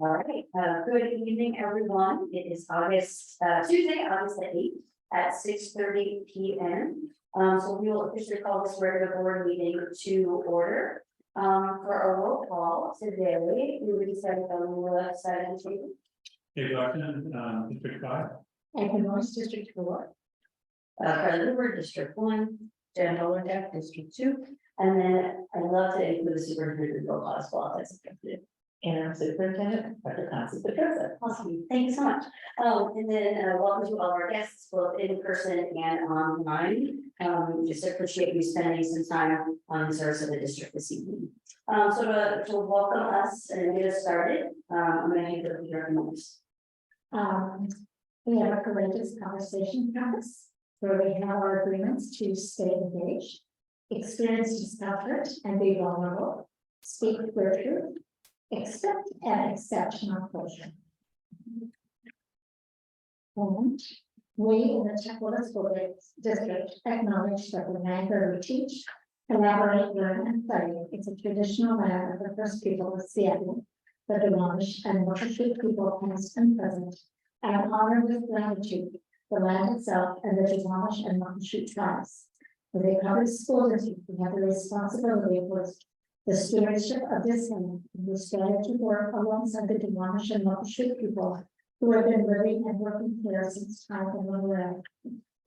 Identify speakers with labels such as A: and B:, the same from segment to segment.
A: All right, good evening, everyone. It is Tuesday, August the 8th at 6:30 p.m. So we will officially call this regular board meeting to order. For our roll call today, we will be starting on the left side of the table.
B: Dave Larson, District 5.
A: And Morris, District 4. President Hoover, District 1, Jen Holodeck, District 2, and then I'd love to include the superintendent roll call as well, if that's effective. And our superintendent, Dr. Constance Petrosa. Awesome, thank you so much. And then welcome to all of our guests, both in person and online. Just appreciate you spending some time on the service of the district this evening. So to welcome us and get us started, I'm going to hand it over to your remarks.
C: We have a courageous conversation practice where we have our agreements to stay engaged, experience discomfort and be vulnerable, speak with truth, expect an exceptional closure. And we in the Tukwila School District acknowledge that the land where we teach, collaborate, learn, and play is a traditional land of the first people of Seattle, the Duwamish and Muckleshoot people past and present. I honor with gratitude the land itself and the Duwamish and Muckleshoot tribes. For the public school district, we have the responsibility for the stewardship of this land, and we strive to work alongside the Duwamish and Muckleshoot people who have been living and working here since time immemorial.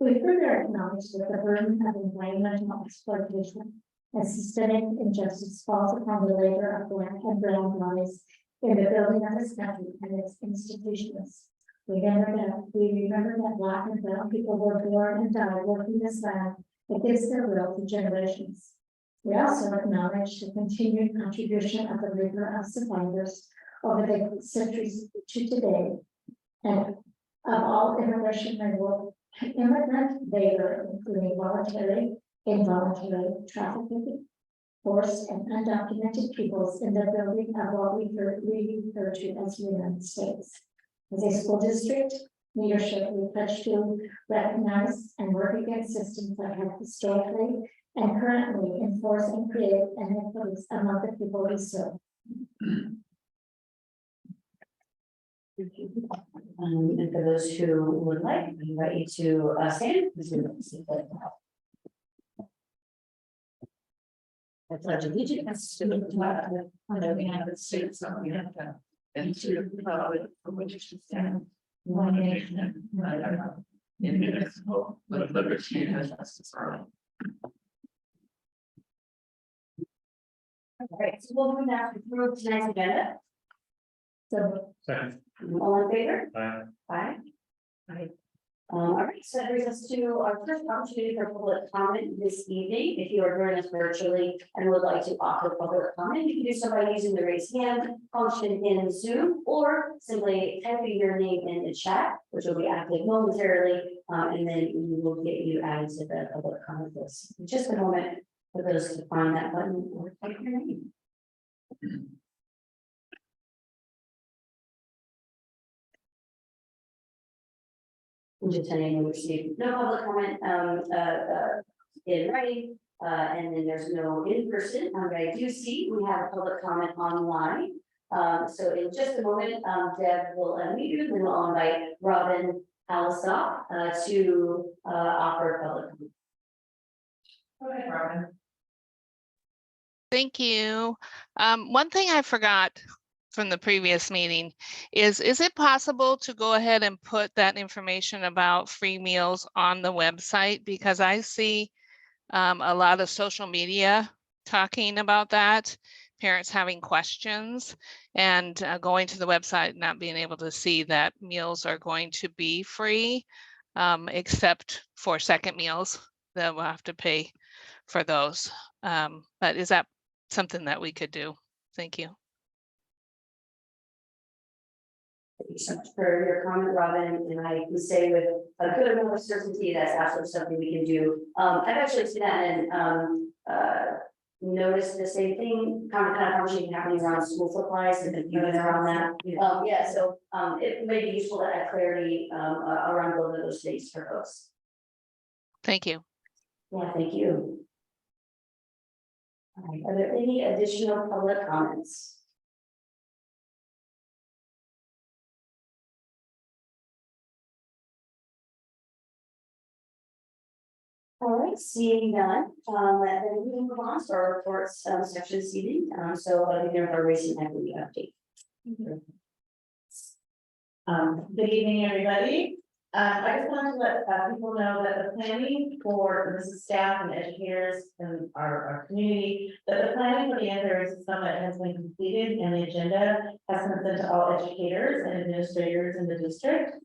C: We further acknowledge that the burden of environmental exploitation and systemic injustice falls upon the labor of black and brown bodies in the building of this country and its institutions. We remember that black and brown people were born and died working this land against their will for generations. We also acknowledge the continued contribution of the labor of survivors over the centuries to today, and of all immigrant labor, including voluntary, involuntary trafficking, forced and undocumented peoples in the building of what we refer to as the United States. As a school district leadership, we pledge to recognize and work against systems that have historically and currently enforce and create inequities among the people we serve.
A: And for those who would like, I invite you to stand. I pledge allegiance to the flag of the United States of America and to the republic for which it stands, one nation, under God, indivisible, with liberty and justice for all. All right, so we'll move now to approve tonight's agenda. So,
B: Second.
A: all in favor?
B: Aye.
A: Aye. Aye. All right, so that brings us to our first opportunity for public comment this evening. If you are joining us virtually and would like to offer public comment, you can do so by using the raise hand function in Zoom, or simply typing your name in the chat, which will be active momentarily, and then we will get you added to the public comment list. In just a moment for those to find that button or type your name. Just saying, we received no public comment in writing, and then there's no in person. But I do see we have public comment online. So in just a moment, Deb will unmute you, and we'll invite Robin Alsop to offer public comment. Go ahead, Robin.
D: Thank you. One thing I forgot from the previous meeting is it possible to go ahead and put that information about free meals on the website? Because I see a lot of social media talking about that, parents having questions, and going to the website not being able to see that meals are going to be free, except for second meals that we'll have to pay for those. But is that something that we could do? Thank you.
A: Thank you so much for your comment, Robin. And I can say with a good amount of certainty that's absolutely something we can do. I've actually seen that and noticed the same thing, kind of conversation happening around school supplies and confusion around that. Yeah, so it may be useful to add clarity around both of those things for folks.
D: Thank you.
A: Yeah, thank you. All right, are there any additional public comments? All right, seeing none, then we move on to our reports, section this evening, so I'll begin with our recent equity update.
E: Good evening, everybody. I just wanted to let people know that the planning for, this is staff and educators in our community, that the planning for the Anthony's Summit has been completed and the agenda has been sent to all educators and administrators in the district.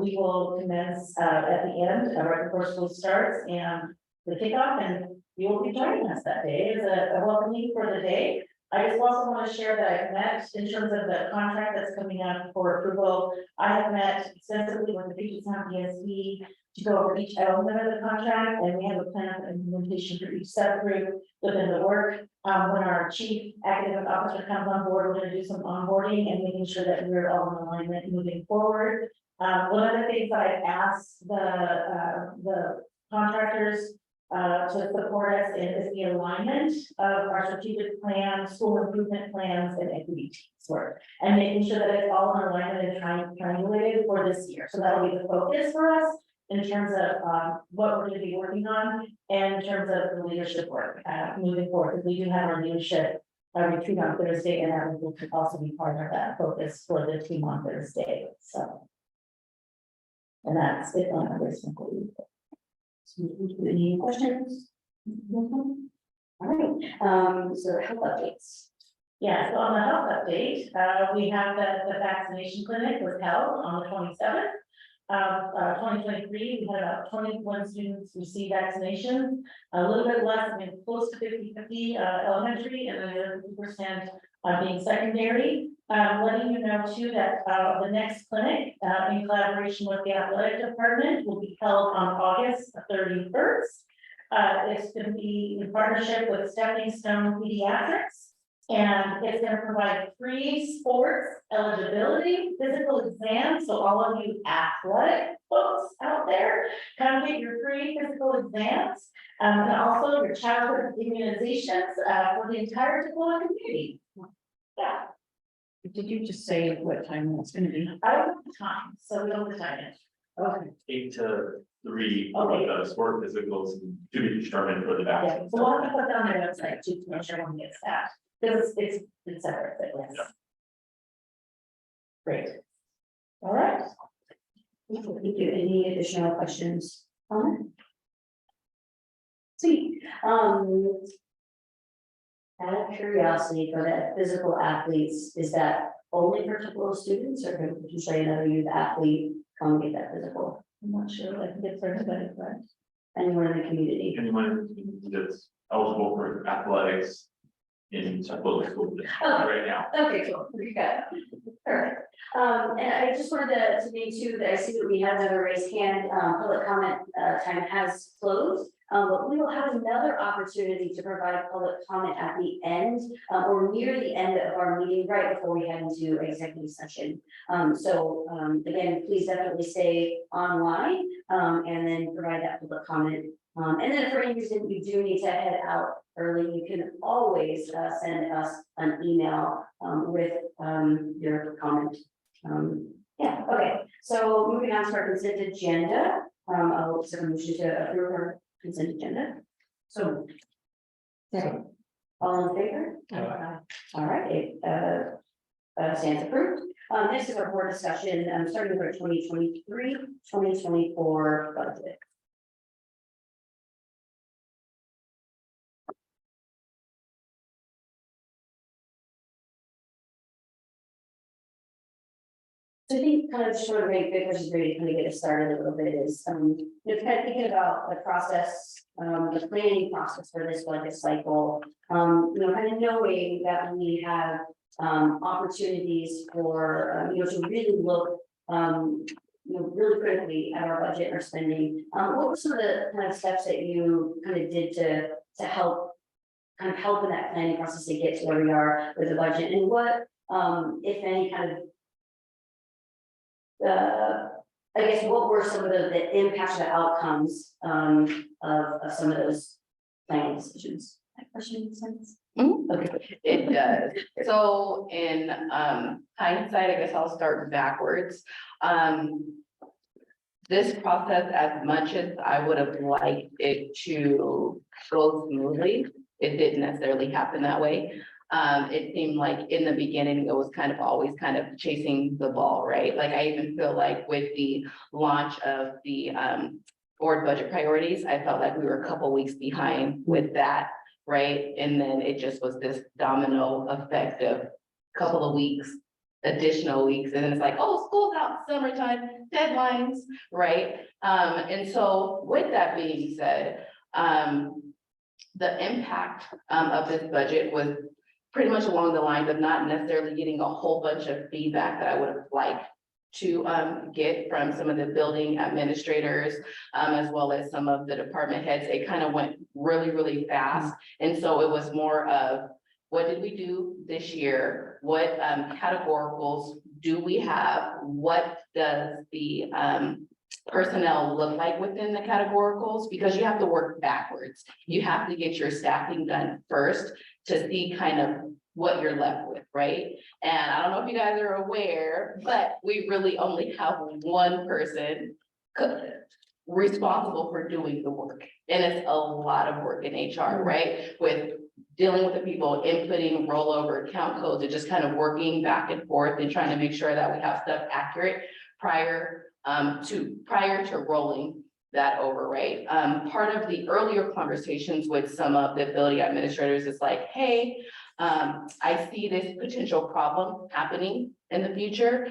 E: We will commence at the end, right before school starts and the kickoff, and you will be joining us that day. It's a welcoming for the day. I just also want to share that I've met in terms of the contract that's coming up for approval. I have met extensively with the Puget Sound DSD to go over each element of the contract, and we have a plan of implementation for each subgroup within the work. When our chief academic officer comes on board, we're going to do some onboarding and making sure that we're all in alignment moving forward. One of the things that I've asked the contractors to support us in is the alignment of our strategic plan, school improvement plans, and equity teams work. And making sure that it's all in alignment and triangulated for this year. So that'll be the focus for us in terms of what we're going to be working on and in terms of the leadership work moving forward. Because we do have our leadership retreat on Thursday, and that will also be part of that focus for the team on Thursday. So, and that's it on our recent.
A: Any questions? All right, so health updates.
E: Yeah, so on the health update, we have that the vaccination clinic was held on the 27th of 2023. We had about 21 students receive vaccination, a little bit less, I mean, close to 50-50 elementary, and then the other 50% being secondary. Letting you know too that the next clinic in collaboration with the athletic department will be held on August 31st. It's going to be in partnership with Stepping Stone Pediatrics, and it's going to provide free sports eligibility, physical exams. So all of you athletic folks out there, come get your free physical exams, and also your childhood immunizations for the entire Tacoma community. Yeah.
A: Did you just say what time that's gonna be?
E: I don't have the time, so we don't decide it.
A: Okay.
F: 8 to 3,
E: Okay.
F: sport physicals to be determined for the
E: Yeah,
F: vaccine.
E: so we'll have to put that on their website to make sure everyone gets that, because it's separate, but yes.
F: Yeah.
E: Great. All right.
A: Thank you. Any additional questions? See, out of curiosity, for the physical athletes, is that only for typical students, or could you say another youth athlete come get that physical?
E: I'm not sure, I think it's for everybody, but
A: Anyone in the community?
F: Anyone that's eligible for athletics in public school right now.
A: Okay, cool, we got it. Perfect. And I just wanted to make sure that I see that we have another raised hand, public comment, time has closed. But we will have another opportunity to provide public comment at the end, or near the end of our meeting, right before we head into executive session. Again, please definitely stay online, and then provide that public comment. And then if for any reason you do need to head out early, you can always send us an email with your comment. Yeah, okay, so moving on to our consent agenda, I'll accept a motion to approve our consent agenda. So. Second. All in favor? All right, it stands approved. Next is our board discussion, starting with our 2023-2024 budget. So I think kind of sort of make good versus ready to kind of get us started a little bit is, kind of thinking about the process, the planning process for this budget cycle. Kind of knowing that we have opportunities for, to really look, really critically at our budget and our spending. What were some of the kind of steps that you kind of did to help in that planning process to get to where we are with the budget, and what, if any, kind of I guess what were some of the impacts or the outcomes of some of those planning decisions? That question makes sense. Okay.
G: It does. So in hindsight, I guess I'll start backwards. this process, as much as I would have liked it to go smoothly, it didn't necessarily happen that way. It seemed like in the beginning, it was kind of always kind of chasing the ball, right? Like I even feel like with the launch of the board budget priorities, I felt like we were a couple weeks behind with that, right? And then it just was this domino effect of couple of weeks, additional weeks, and then it's like, oh, school's out, summertime, deadlines, right? And so with that being said, the impact of this budget was pretty much along the lines of not necessarily getting a whole bunch of feedback that I would have liked to get from some of the building administrators, as well as some of the department heads. It kind of went really, really fast. And so it was more of, what did we do this year? What categoricals do we have? What does the personnel look like within the categoricals? Because you have to work backwards. You have to get your staffing done first to see kind of what you're left with, right? And I don't know if you guys are aware, but we really only have one person responsible for doing the work. And it's a lot of work in HR, right? With dealing with the people, inputting rollover account codes, and just kind of working back and forth and trying to make sure that we have stuff accurate prior to rolling that over, right? Part of the earlier conversations with some of the building administrators is like, hey, I see this potential problem happening in the future.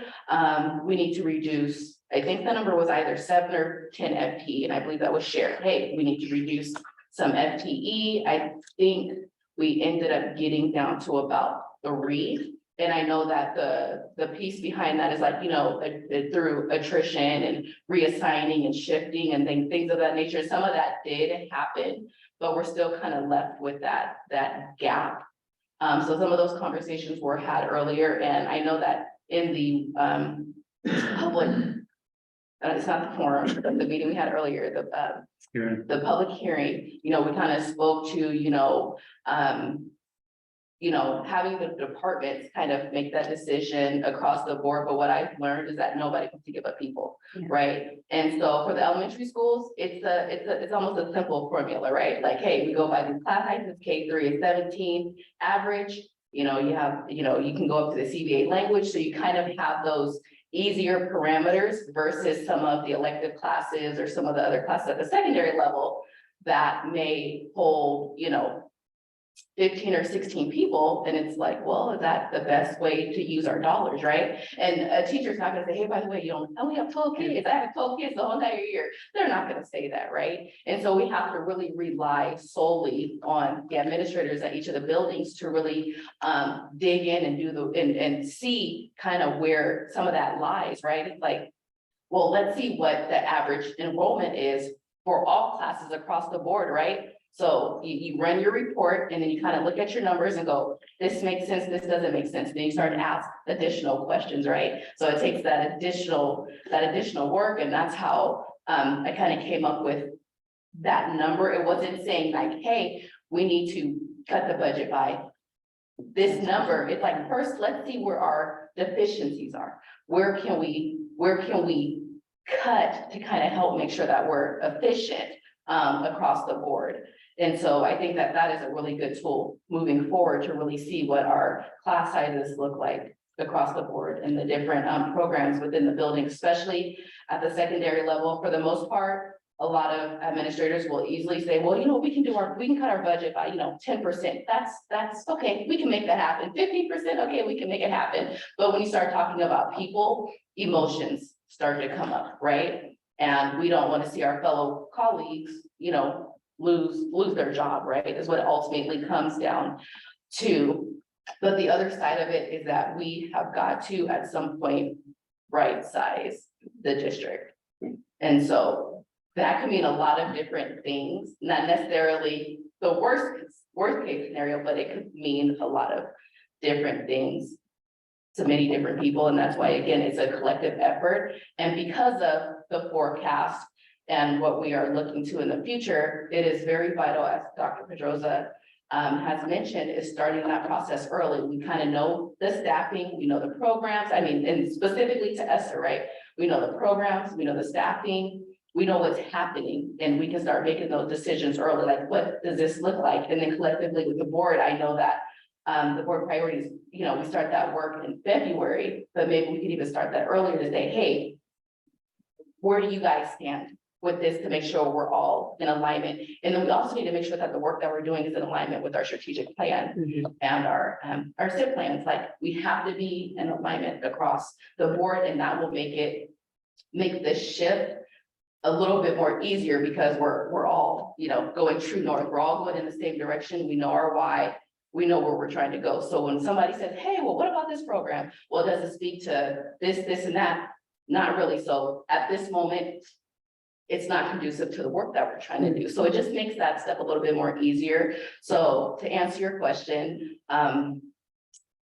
G: We need to reduce, I think the number was either 7 or 10 FTE, and I believe that was shared. Hey, we need to reduce some FTE. I think we ended up getting down to about 3. And I know that the piece behind that is like, you know, through attrition and reassigning and shifting and things of that nature. Some of that did happen, but we're still kind of left with that gap. So some of those conversations were had earlier, and I know that in the public, it's not the forum, but the meeting we had earlier, the public hearing, you know, we kind of spoke to, having the departments kind of make that decision across the board. But what I've learned is that nobody wants to give up people, right? And so for the elementary schools, it's almost a simple formula, right? Like, hey, we go by these class sizes, K3 is 17 average, you can go up to the CBA language. So you kind of have those easier parameters versus some of the elective classes or some of the other classes at the secondary level that may hold, 15 or 16 people, and it's like, well, is that the best way to use our dollars, right? And a teacher's not gonna say, hey, by the way, you only have 12 kids, I have 12 kids the whole entire year. They're not gonna say that, right? And so we have to really rely solely on the administrators at each of the buildings to really dig in and do and see kind of where some of that lies, right? It's like, well, let's see what the average enrollment is for all classes across the board, right? So you run your report and then you kind of look at your numbers and go, this makes sense, this doesn't make sense. Then you start to ask additional questions, right? So it takes that additional work, and that's how I kind of came up with that number. It wasn't saying like, hey, we need to cut the budget by this number. It's like, first, let's see where our deficiencies are. Where can we cut to kind of help make sure that we're efficient across the board? And so I think that is a really good tool moving forward to really see what our class sizes look like across the board and the different programs within the building, especially at the secondary level. For the most part, a lot of administrators will easily say, well, we can cut our budget by, 10%. That's okay. We can make that happen. 15%. Okay, we can make it happen. But when you start talking about people, emotions start to come up, right? And we don't want to see our fellow colleagues, lose their job, right? Is what it ultimately comes down to. But the other side of it is that we have got to, at some point, right size the district. And so that can mean a lot of different things, not necessarily the worst case scenario, but it could mean a lot of different things to many different people. And that's why, again, it's a collective effort. And because of the forecast and what we are looking to in the future, it is very vital, as Dr. Pedroza has mentioned, is starting that process early. We kind of know the staffing, we know the programs, and specifically to ESSER, right? we know the programs, we know the staffing, we know what's happening, and we can start making those decisions early, like what does this look like? And then collectively with the board, I know that the board priorities, you know, we start that work in February, but maybe we could even start that earlier to say, hey, where do you guys stand with this to make sure we're all in alignment? And then we also need to make sure that the work that we're doing is in alignment with our strategic plan and our SIP plans. Like, we have to be in alignment across the board, and that will make this shift a little bit more easier, because we're all, you know, going true north. We're all going in the same direction. We know our why. We know where we're trying to go. So when somebody says, hey, well, what about this program? Well, does it speak to this, and that? Not really. So at this moment, it's not conducive to the work that we're trying to do. So it just makes that step a little bit more easier. So to answer your question,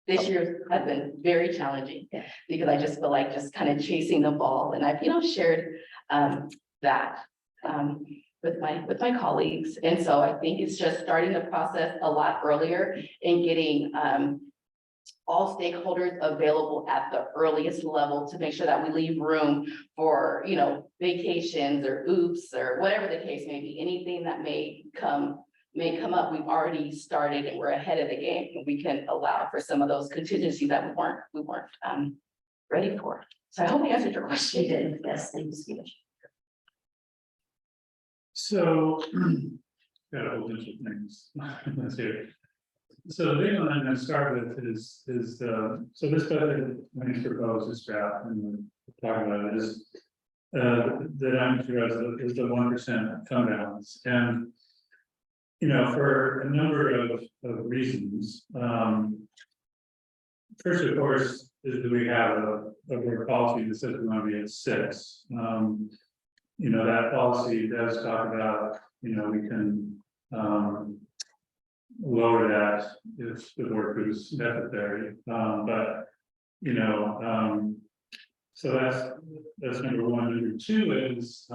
G: this year has been very challenging, because I just feel like just kind of chasing the ball, and I've, you know, shared that with my colleagues. And so I think it's just starting the process a lot earlier and getting all stakeholders available at the earliest level to make sure that we leave room for, you know, vacations or oops, or whatever the case may be. Anything that may come up, we've already started and we're ahead of the game, and we can allow for some of those contingencies that we weren't ready for. So I hope I answered your
A: She
G: question.
A: did, yes, thank you, Steve.
B: So, got a whole bunch of things. Let's hear. So the big one I'm gonna start with is so this budget when you propose this draft and we're talking about it is that I'm interested is the 1% fund balance. And you know, for a number of reasons, first, of course, is that we have a board policy that says we want to be at 6. You know, that policy does talk about, you know, we can lower that if the work is necessary, but you know, so that's number one. Number two is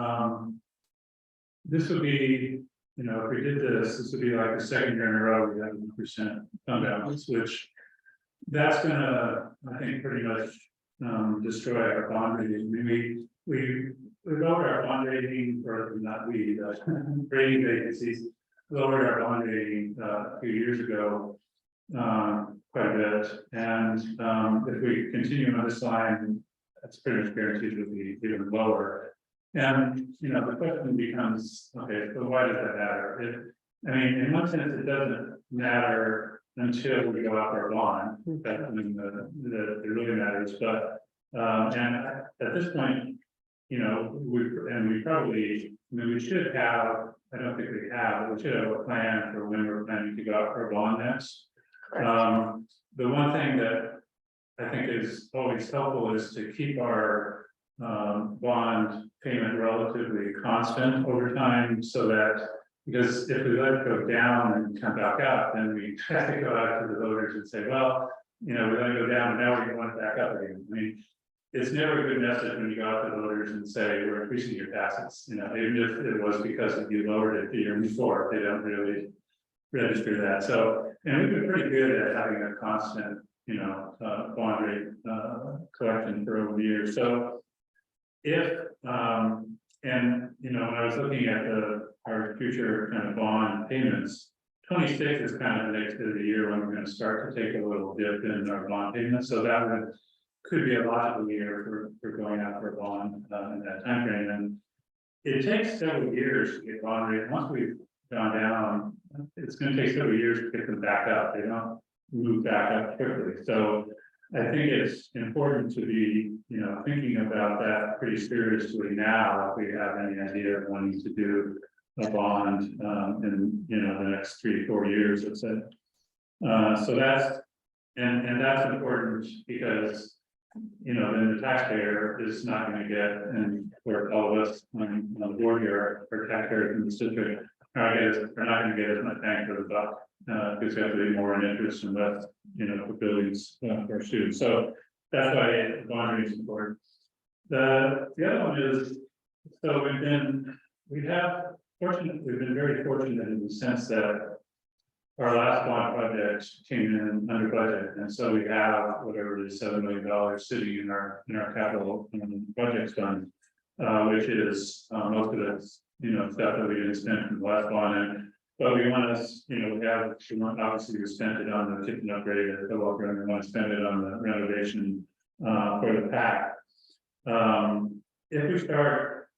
B: this would be, you know, if we did this would be like the second year in a row we have 1% fund balance, which that's gonna, I think, pretty much destroy our bond rating. I mean, we lowered our bond rating, or not we, the rating agencies lowered our bond rating a few years ago quite a bit. And if we continue on this line, that's pretty much guaranteed to be even lower. And you know, the question becomes, okay, so why does that matter? I mean, in one sense, it doesn't matter until we go out for a bond. That, I mean, it really matters. But and at this point, you know, we probably, I mean, we should have. I don't think we have, but we should have a plan for when we're planning to go out for a bond next. The one thing that I think is always helpful is to keep our bond payment relatively constant over time, so that, because if we let it go down and come back up, then we have to go out to the voters and say, well, you know, we let it go down and now we want it back up again. I mean, it's never a good message when you go out to voters and say, we're increasing your taxes, you know, even if it was because you lowered it the year before, they don't really register that. So, and we've been pretty good at having a constant, you know, bond rate collection for over the years. So if, and, you know, when I was looking at our future kind of bond payments, 26 is kind of the next of the year when we're going to start to take a little dip in our bond payments. So that could be a logical year for going out for a bond in that time frame. And it takes several years to get bond rate. Once we've gone down, it's going to take several years to get them back up. They don't move back up quickly. So I think it's important to be, you know, thinking about that pretty seriously now, if we have any idea of wanting to do a bond in, you know, the next 3 to 4 years, let's say. So that's, and that's important because, you know, then the taxpayer is not going to get, and for all of us on the board here, our taxpayers in this district are not going to get as much bang for the buck, because we have to be more in interest and less, you know, for buildings for students. So that's why bond rating is important. The other one is, so we've been very fortunate in the sense that our last bond project came in under budget, and so we have whatever it is, $7 million sitting in our capital projects fund. Which is, most of it's, stuff that we didn't spend from the last bond, but we want to, obviously we spent it on the kitchen upgrade at the Walker, and we want to spend it on the renovation, for the PAC. If we start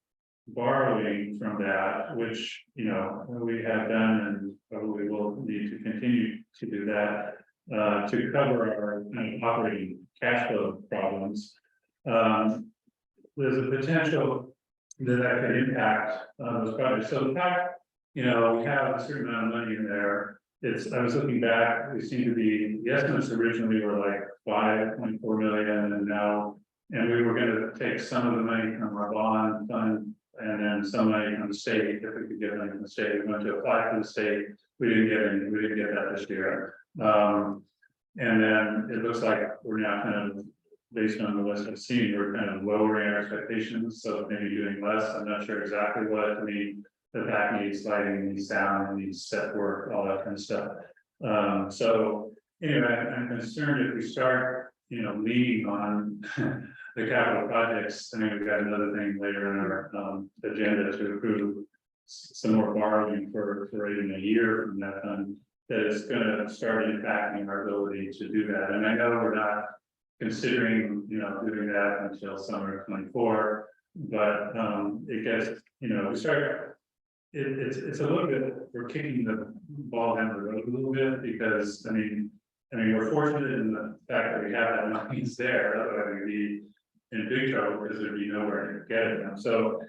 B: borrowing from that, which, we have done and probably will need to continue to do that, to cover our operating cash flow problems. There's a potential that could impact those projects. So the fact, we have a certain amount of money in there. I was looking back, we seem to be, the estimates originally were like 5.4 million, and we were gonna take some of the money from our bond fund and then some money from the state, if we could get money from the state. We went to apply for the state. We didn't get that this year. And then it looks like we're now kind of, based on the list I've seen, we're kind of lowering our expectations, so maybe doing less. I'm not sure exactly what. I mean, the back needs lighting, needs sound, needs set work, all that kind of stuff. So anyway, I'm concerned if we start, leaning on the capital projects. I mean, we've got another thing later in our agenda to approve some more borrowing for even a year from that fund, that is going to start impacting our ability to do that. And I know we're not considering, doing that until summer of 24, but it gets, we start. It's a little bit, we're kicking the ball down the road a little bit, because I mean, we're fortunate in the fact that we have that money there, otherwise we'd be in big trouble because there'd be nowhere to get it from. So,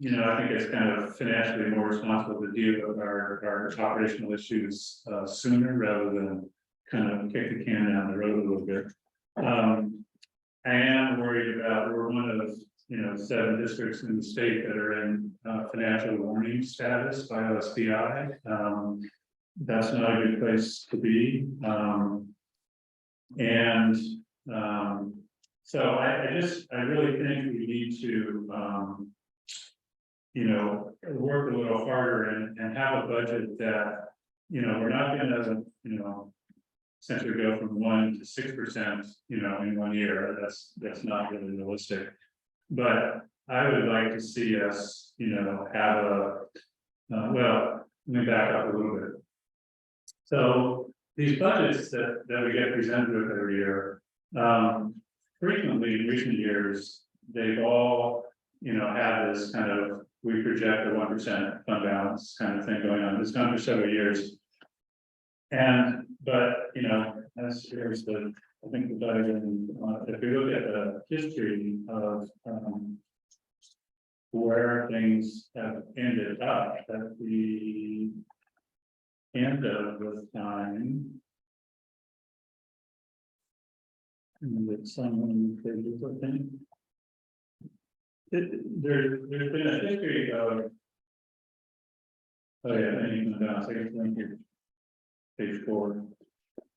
B: I think it's kind of financially more responsible to deal with our operational issues sooner rather than kind of kick the can down the road a little bit. I am worried about, we're one of 7 districts in the state that are in financial warning status by OSBI. That's not a good place to be. So I really think we need to work a little harder and have a budget that, we're not gonna, essentially go from 1% to 6%, in 1 year. That's not really realistic. But I would like to see us, have well, let me back up a little bit. So these budgets that we get presented with every year, frequently in recent years, they've all, had this kind of, we project a 1% fund balance kind of thing going on. It's gone for several years. But, as here's the, I think the diagram, if we look at the history of where things have ended up at the end of the time. And it's someone pages, I think. There's been a history of. Oh yeah, then you can down, second link here. Page 4.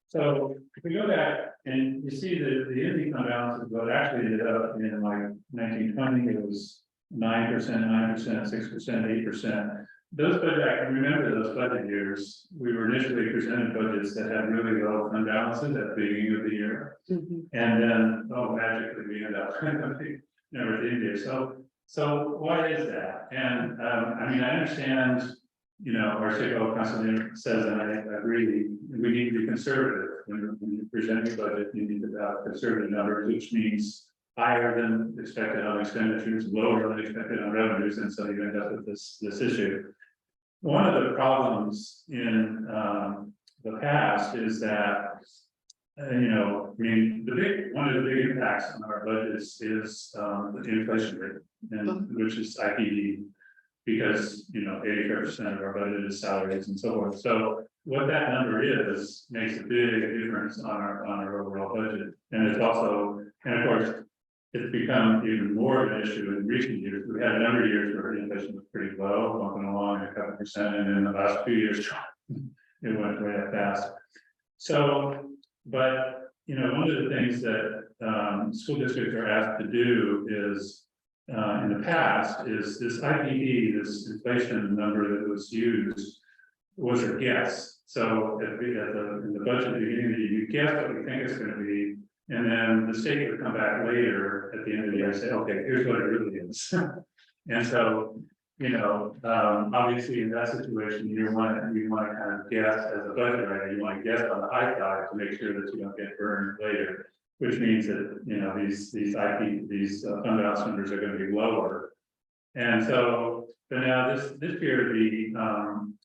B: So if we go back and you see the ending fund balances, but actually ended up in like 1920, it was 9%, 6%, 8%. Those budget, I can remember those budget years, we were initially presented budgets that had really low fund balances at the beginning of the year. And then, magically we end up never at the end of the year. So why is that? And I understand, our CFO constantly says, and I agree, we need to be conservative. When you present your budget, you need to have conservative numbers, which means higher than expected on expenditures, lower than expected on revenues, and so you end up with this issue. One of the problems in the past is that, one of the big impacts on our budgets is the inflation rate, and which is IPD, because 85% of our budget is salaries and so forth. So what that number is makes a big difference on our overall budget, and it's also, and of course, it's become even more of an issue in recent years. We had a number of years where inflation was pretty low, bumping along at a couple percent, and in the last 2 years, it went way up fast. So, but one of the things that school districts are asked to do is, in the past, is this IPD, this inflation number that was used, was a guess. So in the budget beginning, you guess what we think it's gonna be. And then the state would come back later at the end of the year and say, okay, here's what it really is. And so, obviously in that situation, you want to kind of guess as a budget writer, you want to guess on the high side to make sure that you don't get burned later. Which means that, these fund balance numbers are gonna be lower. And so, but now this year, the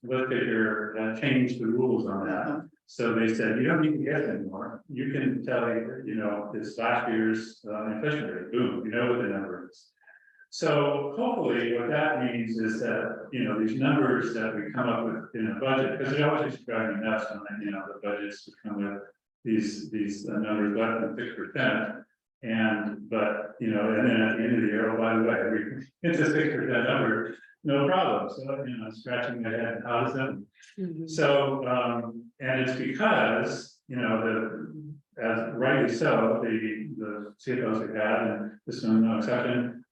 B: legislature changed the rules on that. So they said, you don't need to guess anymore. You can tell, this last year's inflation rate, boom, you know what the number is. So hopefully what that means is that, these numbers that we come up with in a budget, because it always used to drive me nuts when, the budgets would come with these numbers less than 6%. And then at the end of the year, oh, by the way, it's a 6% number, no problem. So, scratching my head, how does that? So, and it's because, as rightly so, the CFOs have had, and this is no exception,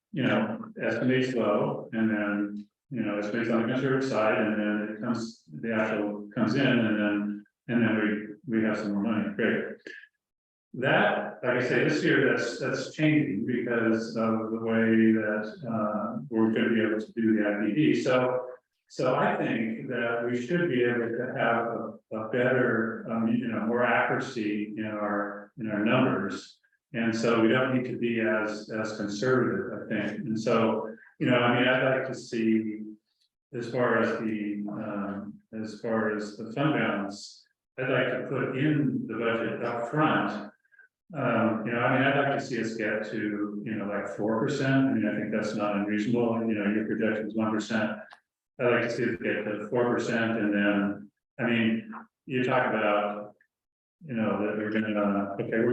B: estimates low, and then, estimates on the conservative side, and then the actual comes in, and then we have some more money, great. That, like I say, this year, that's changing because of the way that we're gonna be able to do the IPD. So I think that we should be able to have a better, more accuracy in our numbers. And so we don't need to be as conservative, I think. And so, I'd like to see, as far as the fund balance, I'd like to put in the budget up front. I'd like to see us get to, like 4%. I think that's not unreasonable. Your projection is 1%. I'd like to see us get to 4%, and then, you talk about, that we're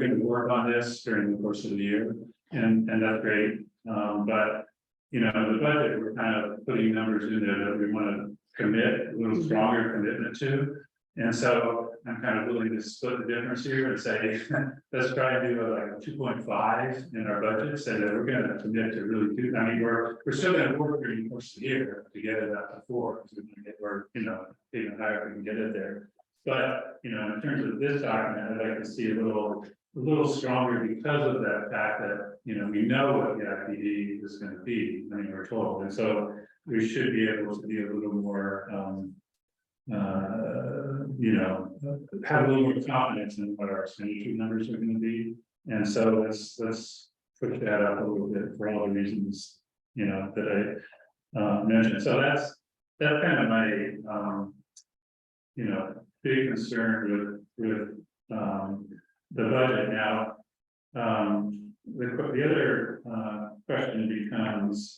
B: gonna work on this during the course of the year, and that's great. But the budget, we're kind of putting numbers in there that we want to commit a little stronger commitment to. And so I'm kind of willing to split the difference here and say, let's try and do like 2.5 in our budget, say that we're going to commit to really do. We're still going to work during the course of the year to get it up to 4, because we're going to get, even higher if we can get it there. But in terms of this document, I'd like to see a little stronger because of that fact that we know what the IPD is going to be. We're told, and so we should be able to be a little more. Have a little more confidence in what our expenditure numbers are going to be. And so let's push that up a little bit for all the reasons, that I mentioned. So that's kind of my, big concern with the budget. Now, the other question becomes,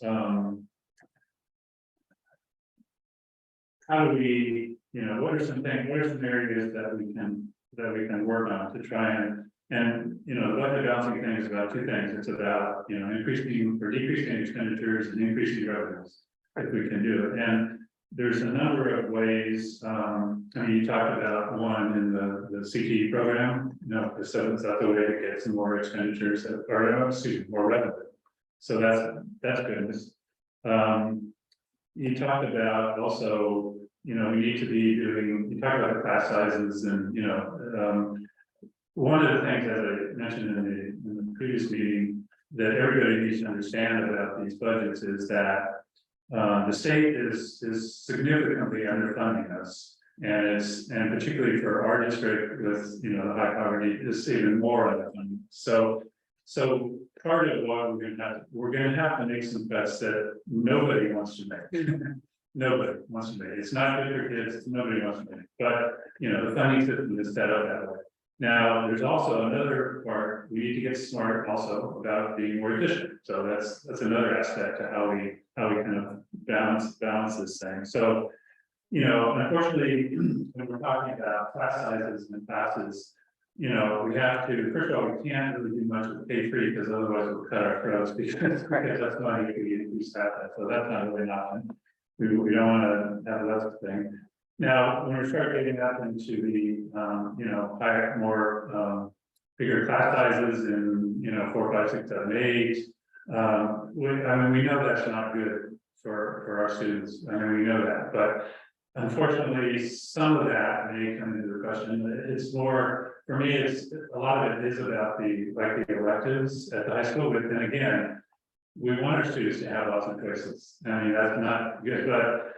B: how do we, what are some areas that we can work on to try and the budget balancing thing is about 2 things. It's about, increasing or decreasing expenditures and increasing revenues, if we can do it. And there's a number of ways, you talked about one in the CTE program, so it's not the way to get some more expenditures more revenue. So that's good. You talked about also, we need to be doing, you talked about class sizes and, one of the things, as I mentioned in the previous meeting, that everybody needs to understand about these budgets is that the state is significantly underfunding us. And particularly for our district with, the high poverty, is even more underfunding. So part of what we're gonna have to make some bets that nobody wants to make. Nobody wants to make. It's not good for kids, nobody wants to make. But the funding system is set up that way. Now, there's also another part, we need to get smart also about being more efficient. So that's another aspect to how we kind of balance this thing. So, unfortunately, when we're talking about class sizes and classes, we have to, first of all, we can't really do much with K3 because otherwise we'll cut our throats because that's money we staff that. So that's not really an option. We don't want to have that thing. Now, when we start getting up into the, higher, more, bigger class sizes in, 4, 5, 6, 7, 8, we know that's not good for our students. We know that, unfortunately, some of that may come into the question. It's more, for me, it's, a lot of it is about the electives at the high school, but then again, we want our students to have lots of choices. I mean, that's not good, but,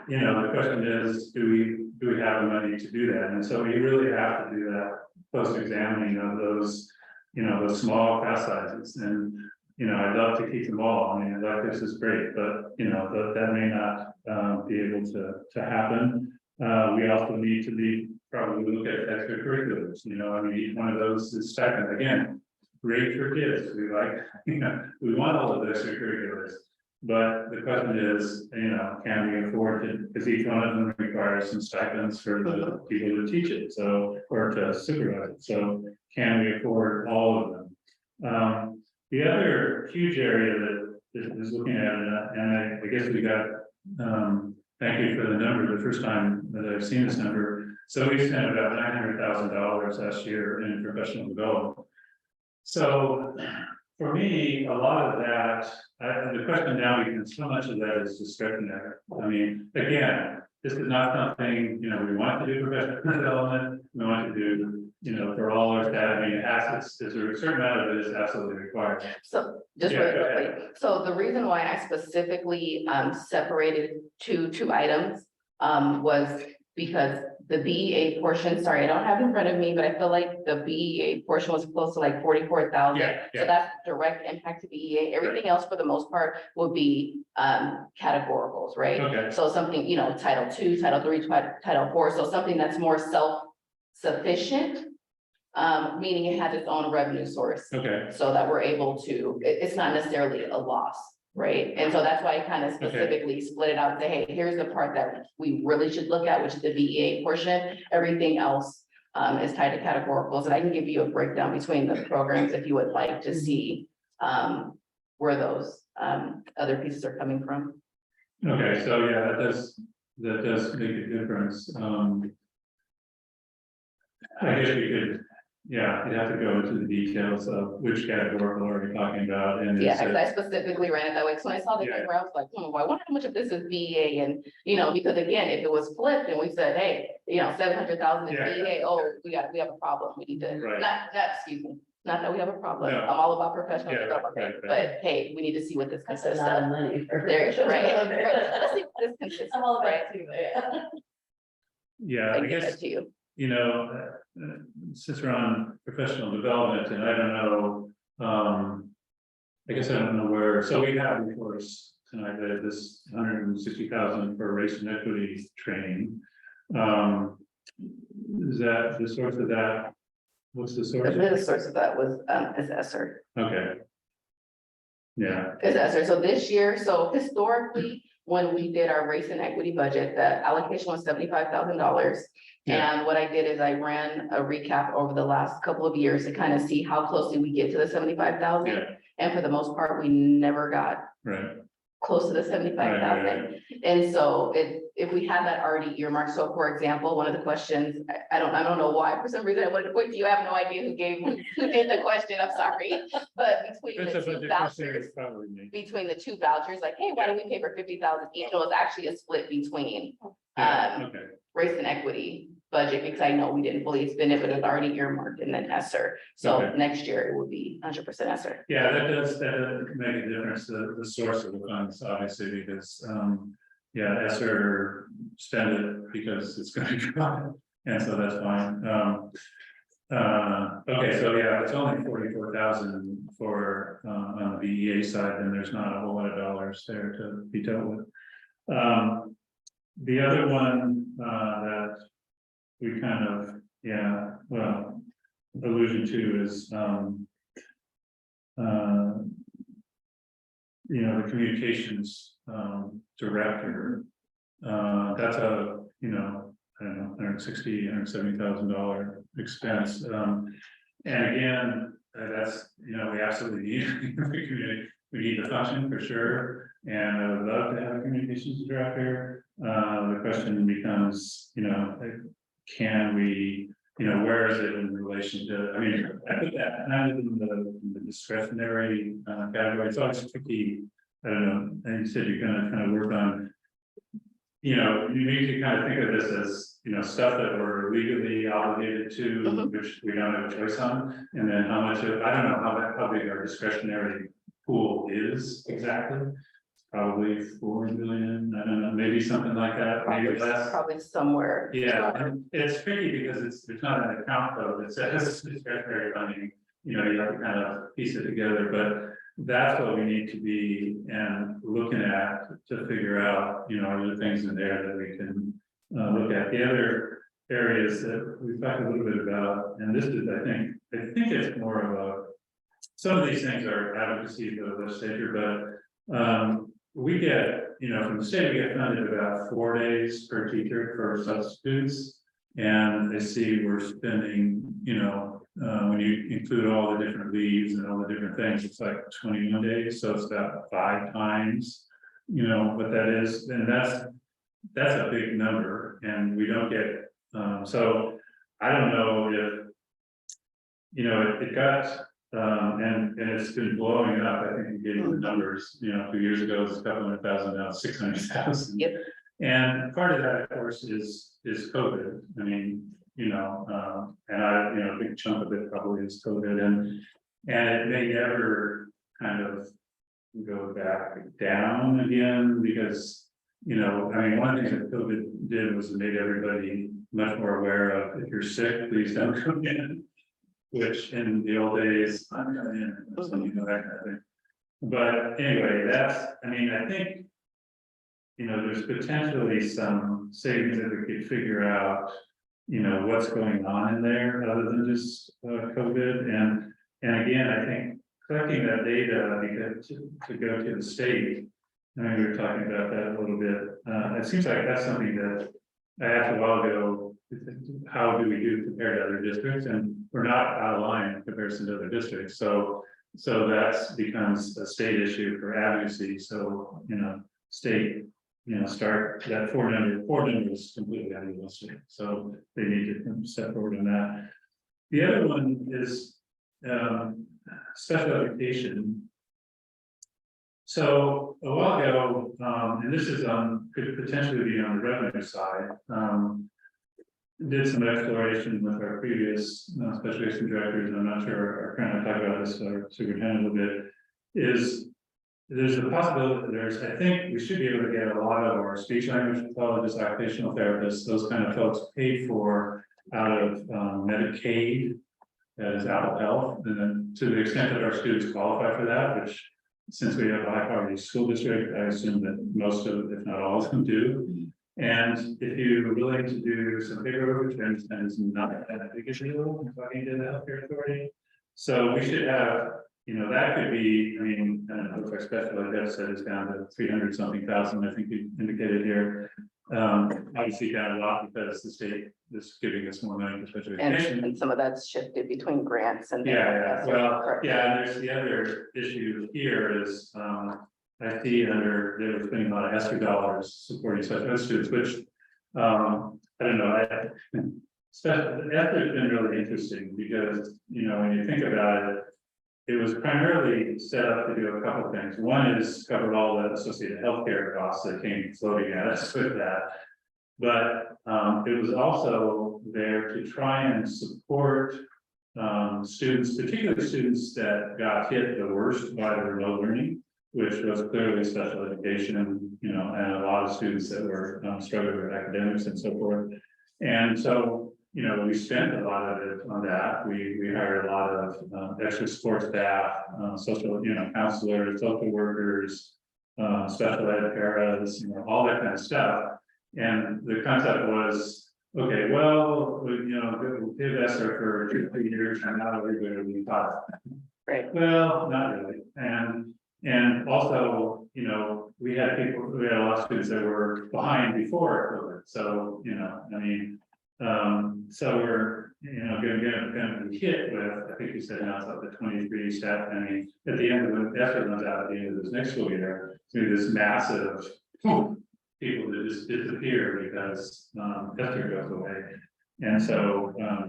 B: you know, the question is, do we have the money to do that? And so we really have to do that post-examining of those, you know, those small class sizes. And, you know, I'd love to keep them all. I mean, electives is great, but, you know, that may not be able to happen. We also need to probably look at extracurriculars, you know, I mean, each one of those is second, again, great for kids, we like, you know, we want all of the extracurriculars. But the question is, you know, can we afford to, because each one of them requires some stipends for the people who teach it, so, or to supervise it, so can we afford all of them? The other huge area that is looking at it, and I guess we got, thank you for the number, the first time that I've seen this number. So we spent about $900,000 last year in professional development. So for me, a lot of that, the question now becomes how much of that is discretionary? I mean, again, this is not something, you know, we want to do professional development, we want to do, you know, for all our staff, I mean, assets, there's a certain amount of it is absolutely required.
G: So just
B: Yeah,
G: really
B: go ahead.
G: quickly, so the reason why I specifically separated two items was because the BEA portion, sorry, I don't have it in front of me, but I feel like the BEA portion was close to like 44,000.
B: Yeah, yeah.
G: So that's direct impact to BEA. Everything else for the most part will be categoricals, right?
B: Okay.
G: So something, you know, Title II, Title III, Title IV, so something that's more self-sufficient, meaning it has its own revenue source.
B: Okay,
G: So that we're able to, it's not necessarily a loss, right? And so that's why I kind of specifically split it out and say, hey, here's the part that we really should look at, which is the BEA portion. Everything else is tied to categoricals, and I can give you a breakdown between the programs if you would like to see where those other pieces are coming from.
B: okay, so yeah, that does make a difference. I guess we could, yeah, you'd have to go into the details of which categorical are we talking about, and
G: Yeah,
B: is
G: because
B: it-
G: I specifically ran it that way, so when I saw the
B: Yeah.
G: number, I was like, well, I wonder how much of this is BEA, and, you know, because again, if it was flipped and we said, hey, you know, 700,000 is
B: Yeah.
G: BEA, oh, we have a problem, we need to,
B: Right.
G: excuse me, not that we have a problem,
B: No.
G: I'm all about professional
B: Yeah,
G: development,
B: right.
G: but hey, we need to see what this
A: That's a
G: consists
A: lot
G: of.
A: of money for.
G: There, right, let's see what this consists
A: I'm
G: of,
A: all
G: right?
A: about too, yeah.
B: yeah,
G: I
B: I
G: can give
B: guess,
G: that to you.
B: you know, since we're on professional development, and I don't know, I guess I don't know where, so we have, of course, tonight, this 160,000 for race and equity training. Is that the source of that? What's the source?
G: The source of that was assessor.
B: Okay. Yeah,
G: Assessor, so this year, so historically, when we did our race and equity budget, the allocation was $75,000.
B: Yeah.
G: And what I did is I ran a recap over the last couple of years to kind of see how closely we get to the 75,000.
B: yeah,
G: And for the most part, we never got
B: right,
G: close to the 75,000.
B: right.
G: And so if we had that already earmarked, so for example, one of the questions, I don't know why, for some reason I wanted to point to you, I have no idea who did the question, I'm sorry. But between
B: It's
G: the
B: a
G: two
B: budget
G: vouchers,
B: question, probably me.
G: between the two vouchers, like, hey, why do we pay for 50,000 each? It was actually a split between
B: Yeah, okay,
G: race and equity budget, because I know we didn't fully spend it, but it's already earmarked and then ESSER. So
B: Okay.
G: next year it will be 100% ESSER.
B: yeah, that does make a difference, the source of the funds, obviously, because, yeah, ESSER spend it because it's going to come, and so that's fine. Okay, so yeah, it's only 44,000 for, on the BEA side, and there's not a whole lot of dollars there to be dealt with. The other one, that we kind of, yeah, well, allusion to is, you know, the communications, director. That's a, you know, I don't know, $170,000 expense. And again, that's, you know, we absolutely need, we need the function for sure. And I would love to have a communications director. The question becomes, you know, can we, you know, where is it in relation to, I mean, I put that kind of in the discretionary category. It's always tricky. I don't know, and you said you're gonna kind of work on, you know, you need to kind of think of this as, you know, stuff that we're legally obligated to,
G: Mhm.
B: which we don't have a choice on. And then how much of, I don't know how big our discretionary pool is exactly. Probably 4 million, I don't know, maybe something like that, maybe less.
G: Probably somewhere.
B: Yeah, and it's tricky because there's not an account code that says discretionary funding, you know, you have to kind of piece it together, but. That's what we need to be and looking at to figure out, you know, are there things in there that we can look at. The other areas that we've talked a little bit about, and this is, I think it's more of a. Some of these things are advocacy for the legislature, but we get, you know, from the state, we get funded about 4 days per teacher for substitutes. And I see we're spending, you know, when you include all the different leaves and all the different things, it's like 21 days, so it's about 5 times. You know what that is, and that's a big number, and we don't get, so I don't know if. You know, it got, and it's been blowing up, I think you gave the numbers, you know, 2 years ago, it was a couple 100,000, now it's 600,000.
G: Yep.
B: And part of that, of course, is COVID, I mean, you know, and you know, a big chunk of it probably is COVID, and it may never kind of go back down again, because, you know, I mean, one thing that COVID did was it made everybody much more aware of, if you're sick, please don't come in. Which in the old days, I'm not in, so you know, that kind of thing. But anyway, I mean, I think. You know, there's potentially some savings that we could figure out, you know, what's going on in there other than just COVID. And again, I think collecting that data because to go to the state. I mean, we were talking about that a little bit. It seems like that's something that I asked a while ago. How do we do compared to other districts? And we're not out of line in comparison to other districts. So that's becomes a state issue for advocacy. So, you know, state. You know, start that 4 number is completely unrealistic, so they need to step forward on that. The other one is special education. So a while ago, and this is could potentially be on the revenue side, did some exploration with our previous special education directors, and I'm not sure are trying to talk about this or superintendent a little bit, is there's a possibility that I think we should be able to get a lot of our speech language pathologists, occupational therapists, those kind of folks paid for out of Medicaid, that is out of health, and then to the extent that our students qualify for that, which since we have a high poverty school district, I assume that most of, if not all of them do. And if you're willing to do some paperwork, which I understand is not that big a deal, talking to the healthcare authority. So we should have, you know, that could be, I mean, I don't know if our special ed deficit is down to 300 something thousand, I think you indicated here. Obviously down a lot because the state is giving us more money for special education.
G: And some of that's shifted between grants and.
B: Yeah, well,
G: Correct.
B: yeah, and there's the other issue here is, I see they were spending a lot of ESSER dollars supporting special ed students, which, I don't know, ESSER has been really interesting because, you know, when you think about it, it was primarily set up to do a couple of things. One is cover all the associated healthcare costs that came floating at us with that. But it was also there to try and support students, particularly students that got hit the worst by the remote learning, which was clearly special education, you know, and a lot of students that were struggling with academics and so forth. And so, you know, we spent a lot of it on that. We hired a lot of extra support staff, social, you know, counselors, social workers, special ed paras, you know, all that kind of stuff. And the concept was, okay, well, you know, we'll give ESSER for 2 or 3 years, and now everybody will be taught.
G: Right.
B: Well, not really. And also, you know, we had a lot of students that were behind before COVID. So, you know, I mean, so we're, you know, gonna be hit with, I think you said now it's up to 23 staff. I mean, at the end of the, after it runs out at the end of this next school year, it's gonna be this massive people that just disappear because ESSER goes away. And so, I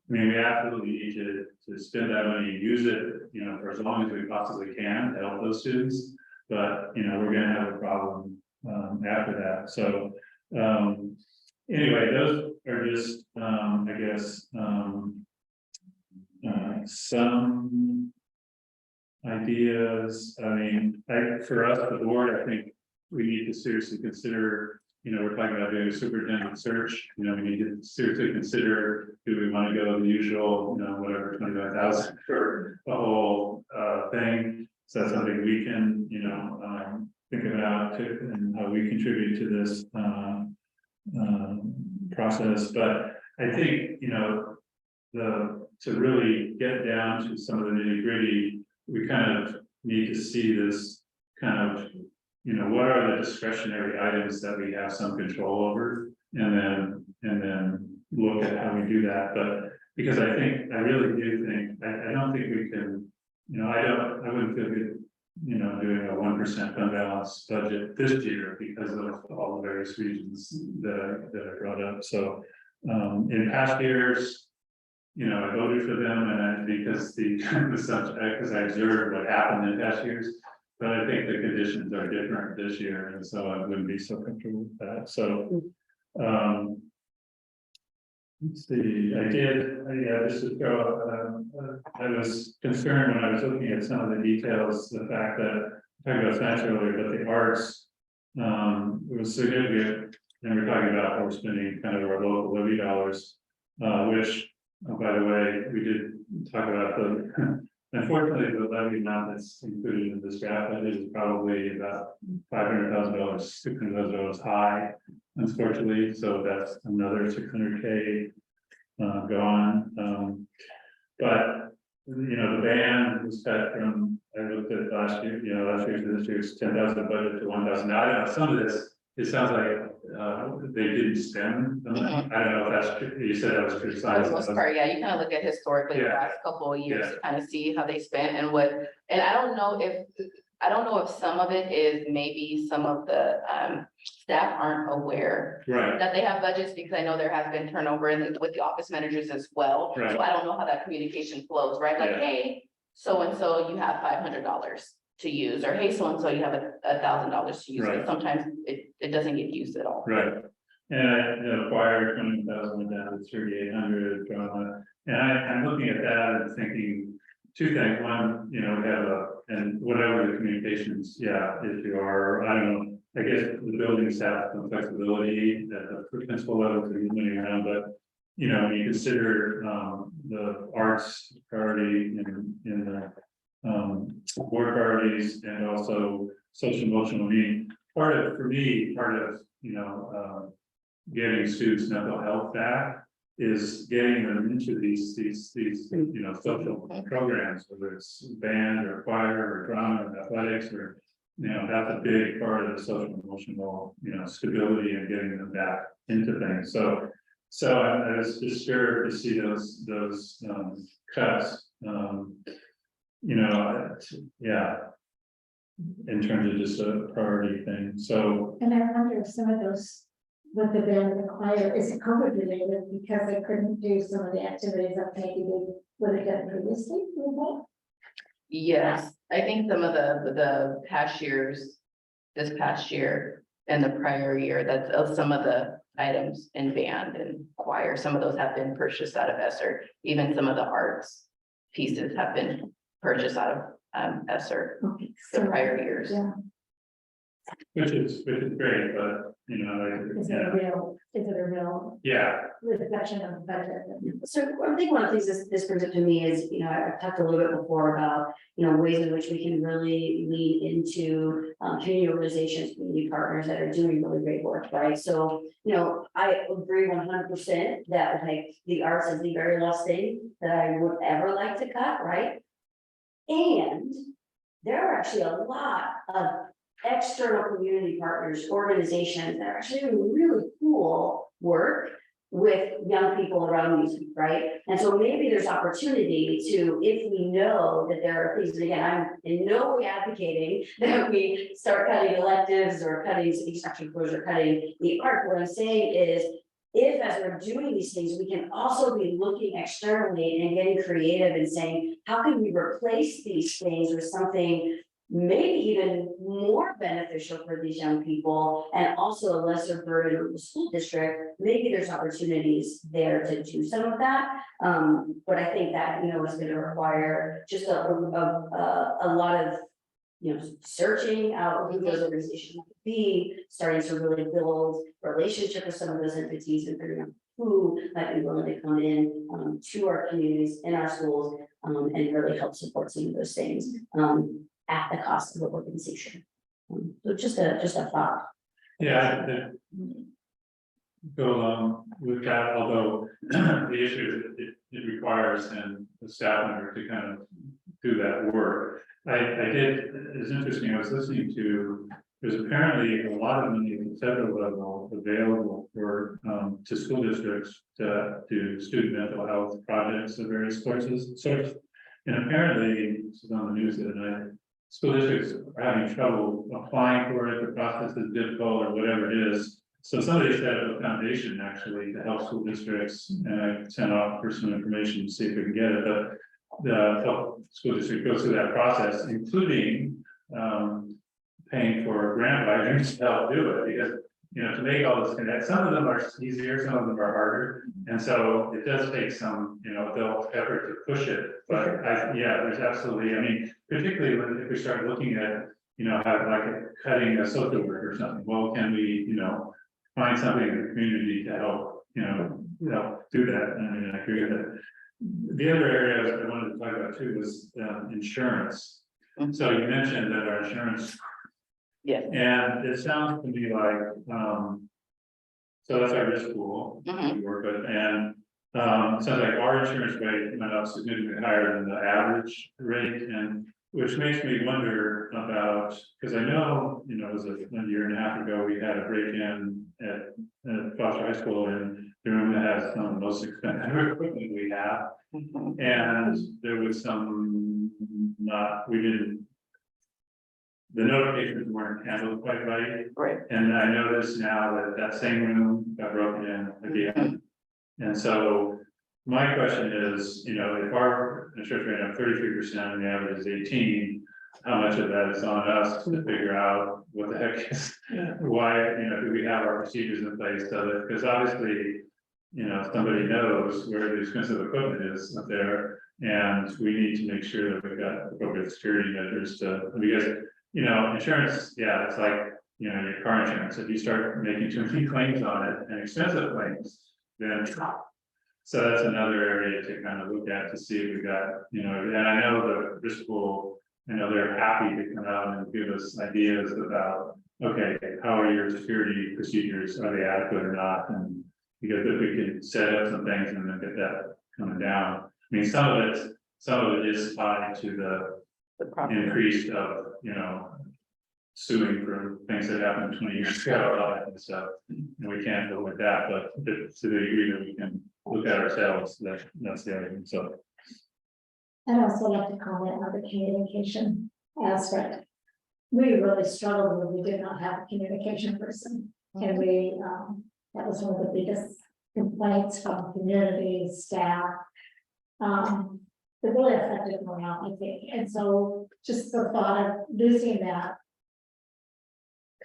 B: mean, we absolutely need to spend that money, use it, you know, for as long as we possibly can to help those students. But, you know, we're gonna have a problem after that. So Anyway, those are just, I guess, some ideas. I mean, for us, the board, I think we need to seriously consider, we're talking about doing a superintendent search, we need to seriously consider, do we want to go the usual, whatever, 25,000 for the whole, thing? So that's something we can, think about too, and how we contribute to this, process, but I think, to really get down to some of the nitty gritty, we kind of need to see this kind of, what are the discretionary items that we have some control over? And then look at how we do that, but because I really do think, I don't think we can, I wouldn't feel good, doing a 1% fund balance budget this year because of all the various reasons that I brought up, so. In past years, I voted for them and because because I observed what happened in past years. But I think the conditions are different this year, and so I wouldn't be so comfortable with that, so. Let's see, this is I was concerned when I was looking at some of the details, the fact that, I talked about science earlier, but the arts. It was significant, and we're talking about how we're spending kind of our local levy dollars, which, by the way, we did talk about unfortunately, the levy amount that's included in this draft budget is probably about $500,000, $600,000 high, unfortunately, so that's another 600K gone. But the band was cut from, I looked at last year, last year to this year's 10,000 budget to 1,000. Now, I don't know, some of this, it sounds like they didn't spend the money. I don't know if that's true. You said that was
G: For
B: criticized.
G: the most part, yeah, you kind of look at historically the
B: Yeah.
G: last couple of years
B: Yeah.
G: to kind of see how they spent and and I don't know if some of it is maybe some of the staff aren't aware
B: Right,
G: that they have budgets, because I know there has been turnover with the office managers as well.
B: Right.
G: So I don't know how that communication flows, right? Like,
B: Yeah.
G: hey, so-and-so, you have $500 to use, or hey, so-and-so, you have $1,000 to use.
B: Right.
G: And sometimes it doesn't get used at all.
B: right. And choir 20,000 went down to 3,800 drama. And I'm looking at that and thinking two things. One, we have and whatever the communications, issue are, I don't know, I guess the buildings have some flexibility at the principal level to be moving around, but when you consider the arts priority in the board priorities and also social emotional needs, part of getting students' mental health back is getting them into these social programs, whether it's band or choir or drama or athletics or, that's a big part of the social emotional, stability and getting them back into things. So I was disturbed to see those cuts, in terms of just a priority thing, so.
C: And I wonder if some of those, with the band and the choir, is it COVID related because they couldn't do some of the activities that maybe they would have done previously, you know?
G: Yes, I think some of the past years, this past year and the prior year, that's some of the items in band and choir, some of those have been purchased out of ESSER. Even some of the arts pieces have been purchased out of ESSER
C: Okay,
G: the
C: so,
G: prior years.
C: yeah,
B: Which is great, but,
C: is it a real
B: yeah,
C: reflection of the budget?
A: So I think one of the things this brings up to me is, I've talked a little bit before about, ways in which we can really lean into community organizations, community partners that are doing really great work, right? So, I agree 100% that like the arts is the very last thing that I would ever like to cut, right? And there are actually a lot of external community partners, organizations that are actually doing really cool work with young people around music, right? And so maybe there's opportunity to, if we know that there are things, again, I'm in no way advocating that we start cutting electives or cutting extracurriculars or cutting the art. What I'm saying is, if as we're doing these things, we can also be looking externally and getting creative and saying, how can we replace these things with something maybe even more beneficial for these young people and also a lesser burden on the school district. Maybe there's opportunities there to do some of that. But I think that, is gonna require just a lot of, searching out who those organizations might be, starting to really build relationship with some of those entities and figuring out who might be willing to come in to our communities, in our schools, and really help support some of those things at the cost of the organization. So just a thought.
B: Yeah, go along with that, although the issue is it requires and the staff member to kind of do that work. It's interesting, I was listening to, there's apparently a lot of money at the federal level available for, to school districts to do student mental health projects of various sources. And apparently, this is on the news the other night, school districts are having trouble applying for it, the process is difficult or whatever it is. So somebody set up a foundation actually to help school districts, and I sent off for some information to see if we can get it, but the school district goes through that process, including paying for grant writers to help do it, because to make all this connect, some of them are easier, some of them are harder, and so it does take some adult effort to push it. But there's absolutely, I mean, particularly if we start looking at how like cutting a social work or something. Well, can we find something in the community to help help do that? I mean, I agree with that. The other area I wanted to talk about too was insurance. So you mentioned that our insurance,
G: Yes.
B: and it sounds to me like, so that's our risk pool we work with, and sounds like our insurance rate went up significantly higher than the average rate, and which makes me wonder about, because I know, it was a year and a half ago, we had a break-in at Foster High School in the room that has some of the most expensive equipment we have. And there was the notifications weren't handled quite right.
G: Right.
B: And I noticed now that same room got broken in again. And so my question is, if our insurance rate up 33% and the average is 18, how much of that is on us to figure out what the heck is, why, do we have our procedures in place so that, because obviously, somebody knows where the expensive equipment is up there, and we need to make sure that we've got appropriate security measures because, insurance, it's like, your car insurance, if you start making too many claims on it and expensive claims, then so that's another area to kind of look at to see if we got, and I know the risk pool, they're happy to come out and give us ideas about, okay, how are your security procedures, are they adequate or not? And because if we can set up some things and then get that coming down, I mean, some of it is tied to the increase of, suing for things that happened 20 years ago, all that kind of stuff. And we can't go with that, but to the degree that we can look at ourselves, that's the other thing, so.
C: I'd also like to comment on the communication aspect. We really struggled when we did not have a communication person. And that was one of the biggest complaints from community staff. It really affected morale, I think. And so just the thought of losing that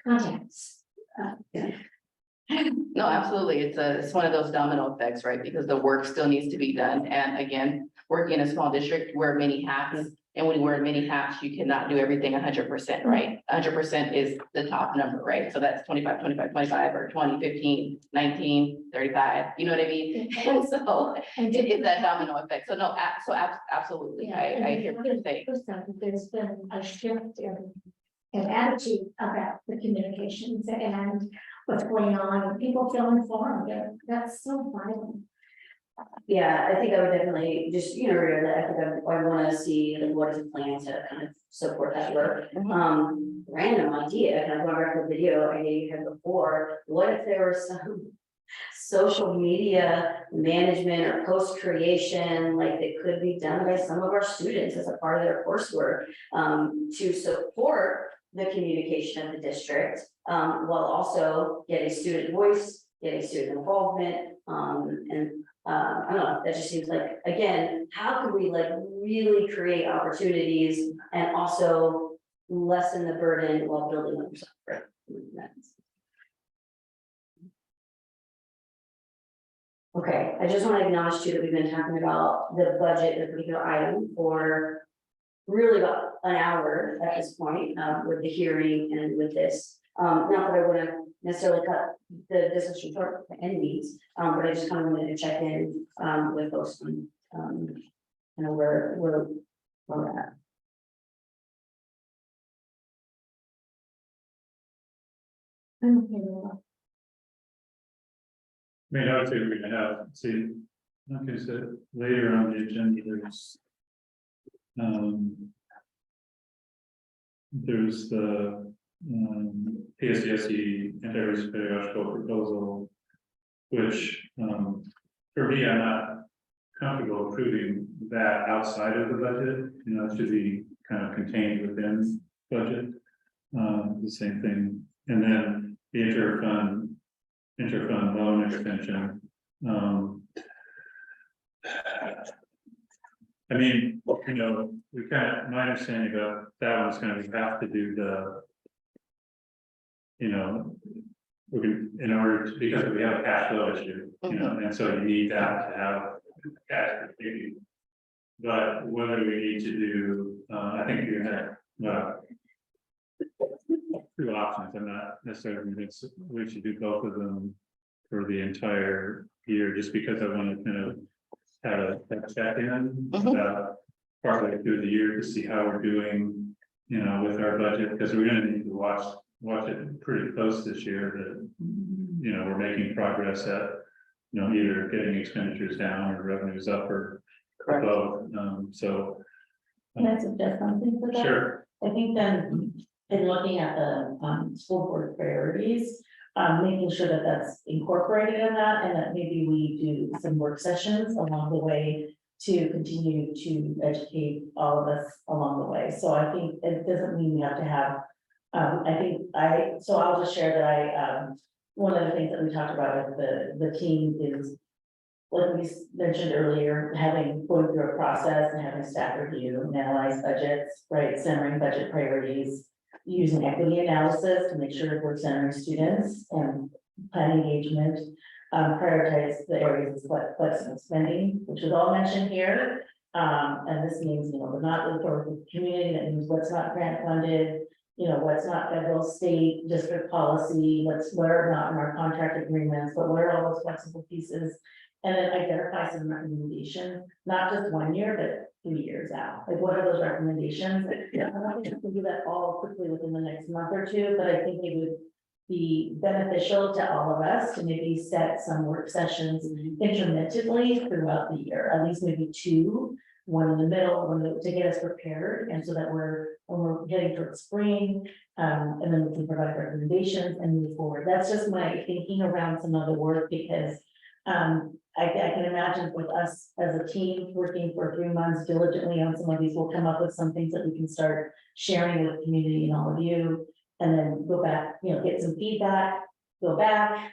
C: contacts.
G: No, absolutely. It's one of those domino effects, right? Because the work still needs to be done. And again, working in a small district, wear many hats. And when you wear many hats, you cannot do everything 100%, right? 100% is the top number, right? So that's 25, 25, 25, or 20, 15, 19, 35, you know what I mean? And so it is that domino effect. So no, absolutely. I hear what you're saying.
C: There's been a shift in attitude about the communications and what's going on, and people feel informed. That's so vital.
A: Yeah, I think I would definitely just, reiterate that. I think I want to see like what is the plan to kind of support that work. Random idea, kind of going back to the video I gave you before. What if there was some social media management or post creation, like that could be done by some of our students as a part of their coursework to support the communication of the district, while also getting student voice, getting student involvement, and I don't know, that just seems like, again, how could we like really create opportunities and also lessen the burden while building up software. Okay, I just want to acknowledge too that we've been talking about the budget, the particular item for really about an hour at this point, with the hearing and with this. Not that I want to necessarily cut the discussion short by any means, but I just kind of wanted to check in, with folks on, you know, where we're at.
C: I'm okay with that.
B: I mean, I would say we're gonna have, see, like I said, later on the agenda, there's the, PSDSE anti-racist pedagogical proposal, which, for me, I'm not comfortable approving that outside of the budget, you know, it should be kind of contained within budget. The same thing, and then the interfund loan extension. I mean, you know, we kind of, my understanding about that one's kind of, we have to do the, you know, we can, in order to, because we have a cash flow issue, you know, and so you need that to have cash. But whether we need to do, I think you have, two options. I'm not necessarily convinced we should do both of them for the entire year, just because I want to kind of have a check in about partway through the year to see how we're doing, you know, with our budget, because we're going to need to watch it pretty close this year that, you know, we're making progress at, you know, either getting expenditures down or revenues up or both. So.
E: Can I suggest something for that?
B: Sure.
E: I think then, in looking at the school board priorities, making sure that that's incorporated in that, and that maybe we do some work sessions along the way to continue to educate all of us along the way. So I think it doesn't mean we have to have, so I'll just share that one of the things that we talked about with the team is, like we mentioned earlier, going through a process and having staff review and analyze budgets, right, centering budget priorities, using equity analysis to make sure we're centering students and plan engagement, prioritize the areas of flexible spending, which was all mentioned here. And this means, you know, we're not for the community, that means what's not grant funded, you know, what's not federal, state, district policy, what are not in our contract agreements, but what are all those flexible pieces? And then identify some recommendations, not just 1 year, but 3 years out. Like, what are those recommendations? Yeah, I don't think we can do that all quickly within the next month or two, but I think it would be beneficial to all of us to maybe set some work sessions intermittently throughout the year, at least maybe 2, one in the middle, to get us prepared, and so that when we're getting towards spring, and then we can provide recommendations and move forward. That's just my thinking around some of the work, because I can imagine with us as a team working for 3 months diligently on some of these, we'll come up with some things that we can start sharing with the community and all of you, and then go back, you know, get some feedback, go back,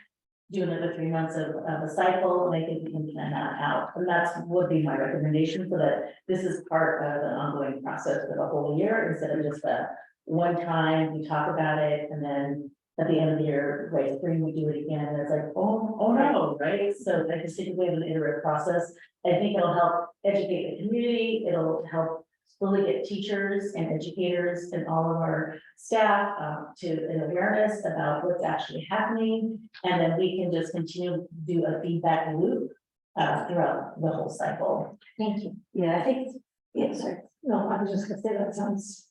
E: do another 3 months of a cycle, and I think we can plan that out. And that's would be my recommendation, so that this is part of an ongoing process for the whole year, instead of just a one time, we talk about it, and then at the end of the year, right, spring, we do it again, and it's like, oh no, right? So I just think we have an iterative process. I think it'll help educate the community, it'll help fully get teachers and educators and all of our staff to an awareness about what's actually happening. And then we can just continue to do a feedback loop throughout the whole cycle.
C: Thank you.
A: Yeah, I think, yeah, sorry.
C: No, I was just gonna say that sounds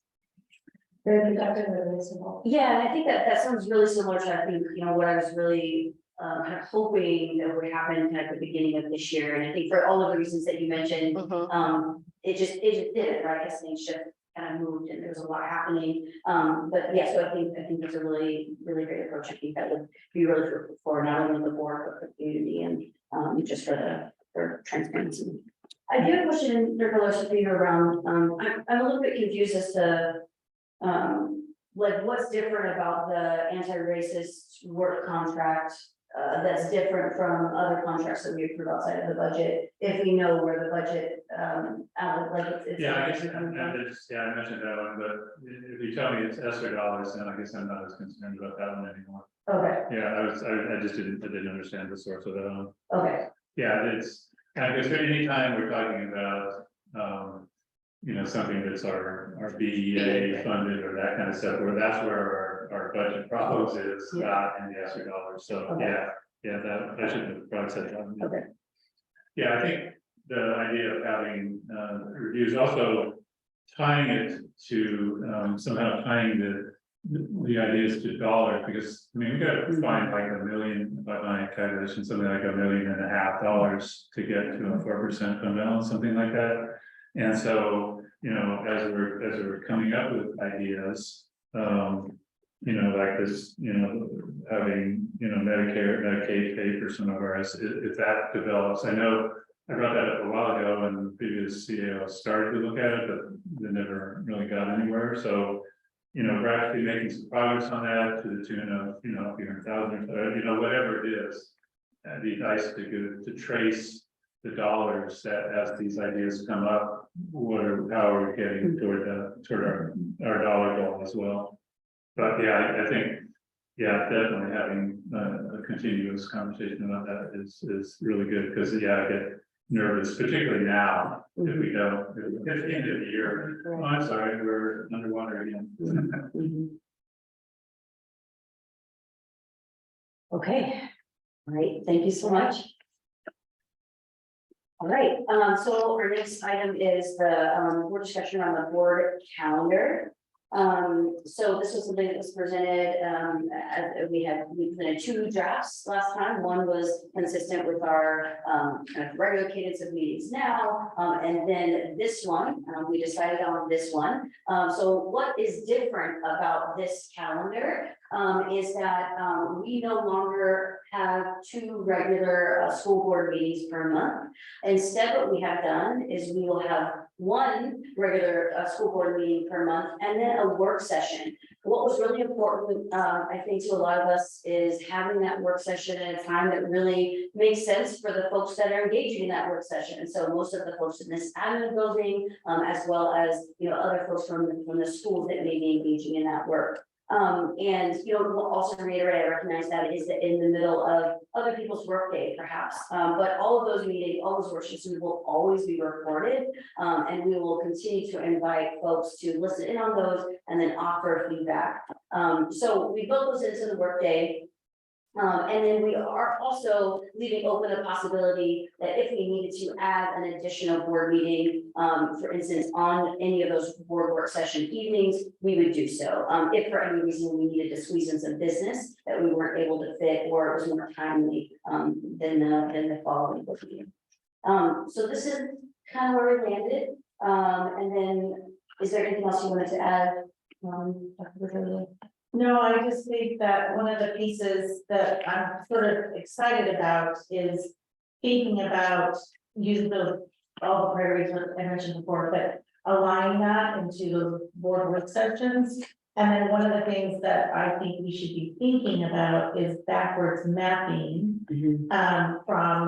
C: very productive and reasonable.
A: Yeah, and I think that sounds really similar to, I think, you know, what I was really kind of hoping that would happen kind of at the beginning of this year. And I think for all of the reasons that you mentioned, it just did, right? I guess things just kind of moved and there was a lot happening. But yeah, so I think it's a really great approach. I think that would be really fruitful for not only the board, but the community, and just for transparency. I do have a question, Nicholas, for you around, I'm a little bit confused as to like what's different about the anti-racist work contract that's different from other contracts that we approve outside of the budget, if we know where the budget, like it's.
B: Yeah, I guess, I mentioned that one, but if you tell me it's ESSER dollars, then I guess I'm not as concerned about that one anymore.
A: Okay,
B: Yeah, I just didn't understand the source of that one.
A: okay,
B: Yeah, it's, I guess anytime we're talking about, something that's our BEA funded or that kind of stuff, where that's where our budget problems is,
A: Yeah.
B: not in the ESSER dollars, so,
A: Okay.
B: yeah, that should have probably said that.
A: okay,
B: Yeah, I think the idea of having reviews, also tying it to somehow tying the ideas to dollars, because I mean, we gotta find like $1 million, by my calculation, something like $1.5 million to get to a 4% fund balance, something like that. And so, as we're coming up with ideas, like this, having, Medicaid pay for some of ours, if that develops, I know I brought that up a while ago and the previous CEO started to look at it, but they never really got anywhere. So, we're actually making some progress on that to the tune of, a few hundred thousand, whatever it is. It'd be nice to trace the dollars that as these ideas come up, how are we getting toward our dollar goal as well. But yeah, I think, definitely having a continuous conversation about that is really good, because I get nervous, particularly now, if we don't, if we get to the end of the year, oh, I'm sorry, we're underwater again.
A: mhm. Okay, all right, thank you so much. All right, so our next item is the board discussion on the board calendar. So this was something that was presented, we presented 2 drafts last time. One was consistent with our kind of regular cadence of meetings now, and then this one, we decided on this one. So what is different about this calendar is that we no longer have 2 regular school board meetings per month. Instead, what we have done is we will have 1 regular school board meeting per month and then a work session. What was really important, I think, to a lot of us is having that work session at a time that really makes sense for the folks that are engaging in that work session. And so most of the folks in this admin building, as well as, other folks from the schools that may be engaging in that work. And, we'll also reiterate, I recognize that is in the middle of other people's workday perhaps. But all of those meetings, all those work sessions will always be recorded. And we will continue to invite folks to listen in on those and then offer feedback. So we built those into the workday. And then we are also leaving open a possibility that if we needed to add an additional board meeting, for instance, on any of those board work session evenings, we would do so. If for any reason we needed to squeeze in some business that we weren't able to fit, or it was more timely than the following board meeting. So this is kind of where we landed. And then, is there anything else you wanted to add? Dr. Bertolli?
E: No, I just think that one of the pieces that I'm sort of excited about is thinking about using those, all the priorities that I mentioned before, but aligning that into those board work sessions. And then one of the things that I think we should be thinking about is backwards mapping from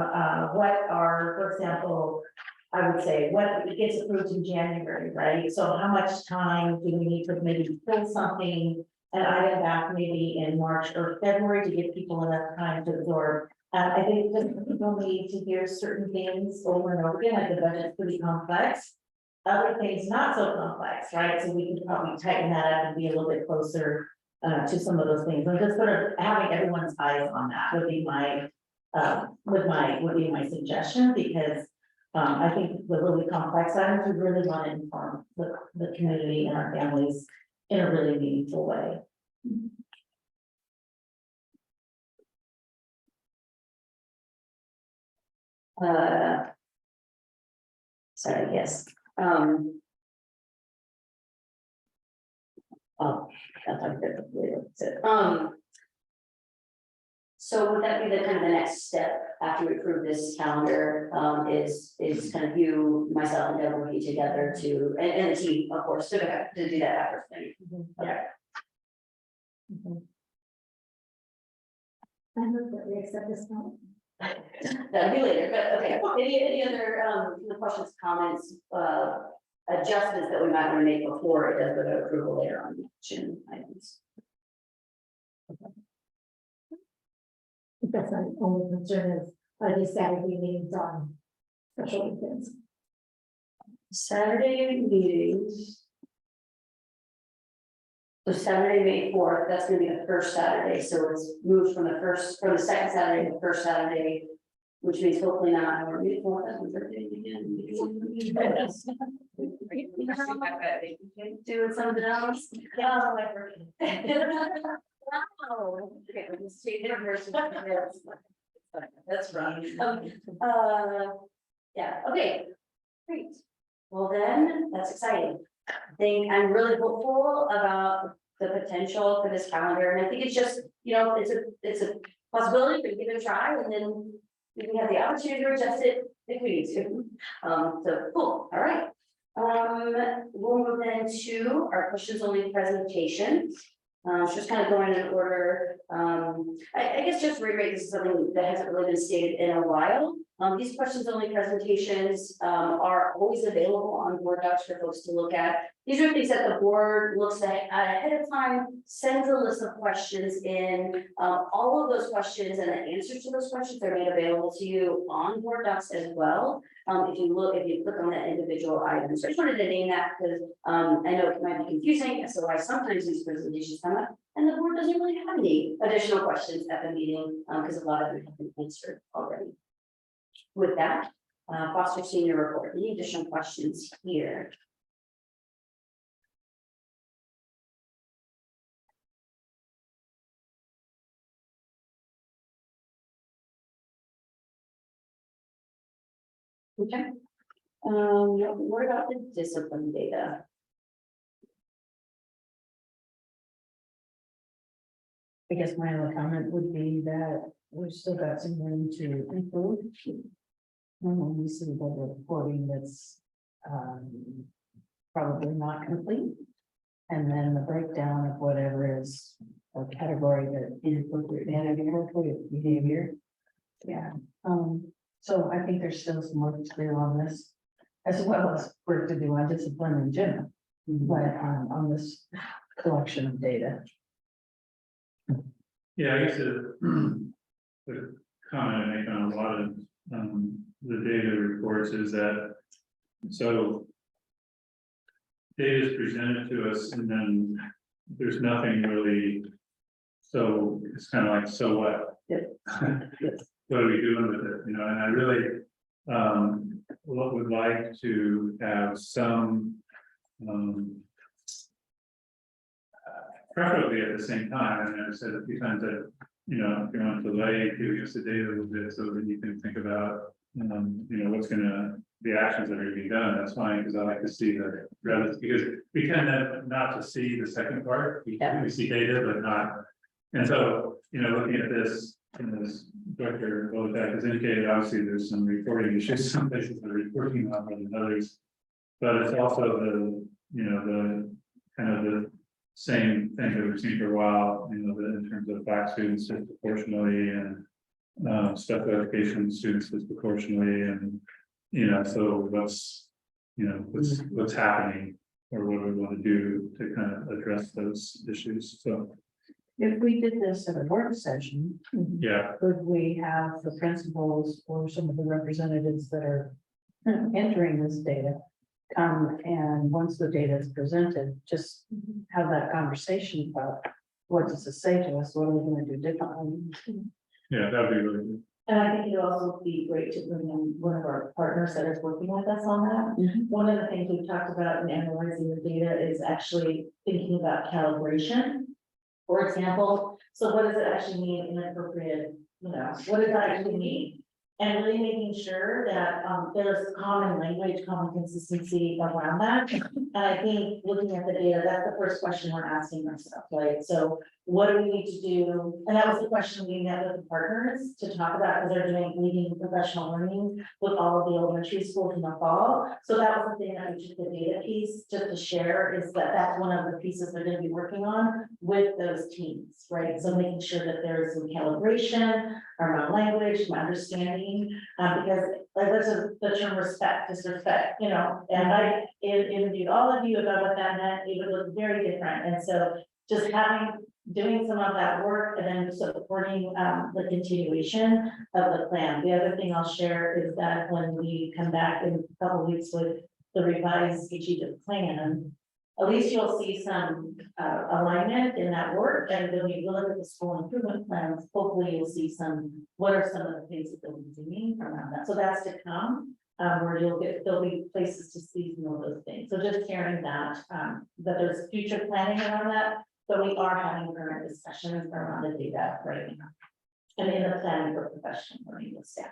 E: what are, for example, I would say what gets approved in January, right? So how much time do we need to maybe pull something an item back maybe in March or February to give people enough time to absorb. I think just people need to hear certain things over and over again, like the budget's pretty complex. Other things not so complex, right? So we can probably tighten that up and be a little bit closer to some of those things. And just sort of having everyone's eyes on that would be my suggestion, because I think the really complex items we really want to inform the community and our families in a really meaningful way.
A: Sorry, yes. Oh, that's not good. So would that be the kind of the next step after we approve this calendar, is kind of you, myself and Deborah working together to, and the team, of course, to do that effort. Okay.
C: I hope that we accept this now.
A: That'll be later, but okay, any other, questions, comments, adjustments that we might want to make before it does go to approval later on action items?
C: That's my only concern is, are these Saturday meetings on special weekends?
A: Saturday meetings. So Saturday, May 4th, that's gonna be the first Saturday, so it's moved from the second Saturday to the first Saturday. Which means hopefully not, or May 4th, that's my birthday again. Doing something else? Yeah, my birthday. Wow. Okay, we'll just take it versus this. That's right. Yeah, okay, great. Well, then, that's exciting. I think I'm really hopeful about the potential for this calendar, and I think it's just, it's a possibility, but give it a try, and then we can have the opportunity to adjust it if we need to. So, cool, all right. We'll move then to our questions only presentation. Just kind of going in order. I guess just to reiterate, this is something that hasn't really been stated in a while. These questions only presentations are always available on board docs for folks to look at. These are things that the board looks at ahead of time, sends a list of questions in. All of those questions and the answers to those questions are made available to you on board docs as well. If you click on that individual item. So I just wanted to name that because I know it might be confusing as to why sometimes these presentations come up and the board doesn't really have any additional questions at the meeting because a lot of them have been answered already. With that, Foster Senior Report, any additional questions here? Okay. What about the discipline data?
H: I guess my only comment would be that we've still got some room to improve. When we see the reporting that's probably not complete. And then the breakdown of whatever is a category that inappropriate behavior. Yeah, so I think there's still some work to do on this, as well as work to do on discipline in general. But on this collection of data.
B: Yeah, I guess the comment I make on a lot of the data reports is that, so data is presented to us and then there's nothing really, so it's kind of like, so what? What are we doing with it? And I really would like to have some preferably at the same time, and I've said a few times that, if you want to delay giving us the data a little bit so that you can think about, what's the actions that are being done, that's fine, because I like to see the, because we tend not to see the second part, we see data, but not. And so, looking at this, as Dr. Wolodak has indicated, obviously there's some reporting issues, some places are reporting on more than others. But it's also the kind of the same thing that we've seen for a while, in terms of black students disproportionately and special education students disproportionately, and so what's happening, or what do we want to do to kind of address those issues. So
H: If we did this at a work session,
B: yeah,
H: could we have the principals or some of the representatives that are entering this data come, and once the data is presented, just have that conversation about what does it say to us, what are we going to do differently?
B: yeah, that'd be really good.
E: And I think it'd also be great to bring in one of our partners that is working with us on that. One of the things we've talked about in analyzing the data is actually thinking about calibration. For example, so what does it actually mean inappropriate, what does that actually mean? And really making sure that there's common language, common consistency around that. And I think looking at the data, that's the first question we're asking ourselves, right? So what do we need to do? And that was the question we met with the partners to talk about, because they're doing leading professional learning with all of the elementary schools in the fall. So that was the thing that we took the data piece just to share, is that that's one of the pieces they're gonna be working on with those teams, right? So making sure that there's some calibration around language, my understanding, because like there's the term respect, disrespect, you know, and I interviewed all of you about what that meant, it would look very different, and so just doing some of that work and then supporting the continuation of the plan. The other thing I'll share is that when we come back in a couple of weeks with the revised strategic plan, at least you'll see some alignment in that work, and then when you look at the school improvement plans, hopefully you'll see what are some of the things that they'll be doing around that. So that's to come, where there'll be places to see some of those things. So just sharing that, that there's future planning around that, but we are having current discussions around the data right now. And in the planning for professional learning with staff.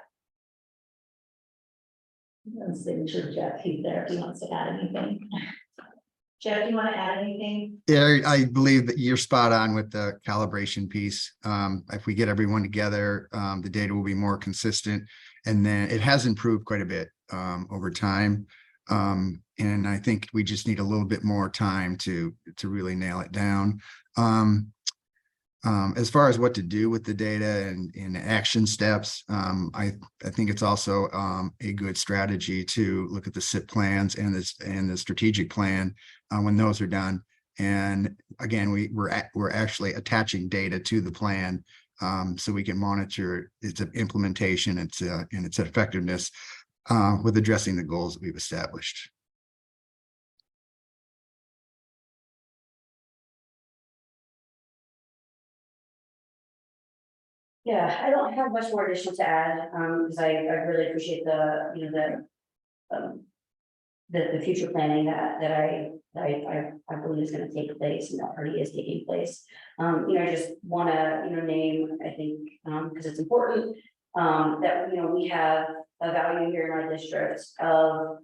E: And signature Jeff, he's there, if he wants to add anything. Jeff, do you want to add anything?
I: Yeah, I believe that you're spot on with the calibration piece. If we get everyone together, the data will be more consistent. And then it has improved quite a bit over time. And I think we just need a little bit more time to really nail it down. As far as what to do with the data and action steps, I think it's also a good strategy to look at the SIP plans and the strategic plan when those are done. And again, we're actually attaching data to the plan so we can monitor its implementation and its effectiveness with addressing the goals that we've established.
A: Yeah, I don't have much more addition to add, because I really appreciate the future planning that I believe is gonna take place and that already is taking place. I just wanna, name, I think, because it's important, that, we have a value here in our district of,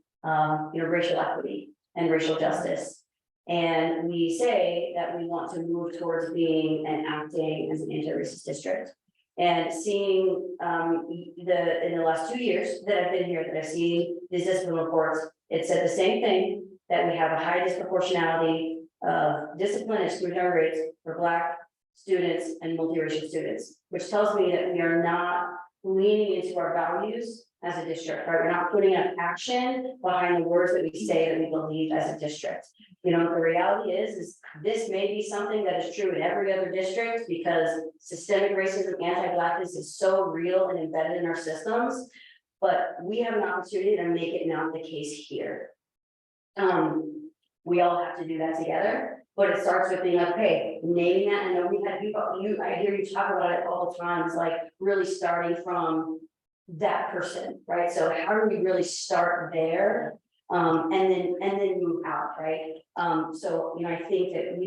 A: racial equity and racial justice. And we say that we want to move towards being and acting as an anti-racist district. And seeing in the last 2 years that I've been here, that I've seen these discipline reports, it said the same thing, that we have a high disproportionality of discipline and exclusionary rates for Black students and multiracial students, which tells me that we are not leaning into our values as a district, right? We're not putting enough action behind the words that we say that we believe as a district. The reality is this may be something that is true in every other district, because systemic racism, anti-Blackness is so real and embedded in our systems, but we have an opportunity to make it not the case here. We all have to do that together, but it starts with being like, okay, naming that. And we had I hear you talk about it all the time. It's like really starting from that person, right? So how do we really start there? And then move out, right? So I think that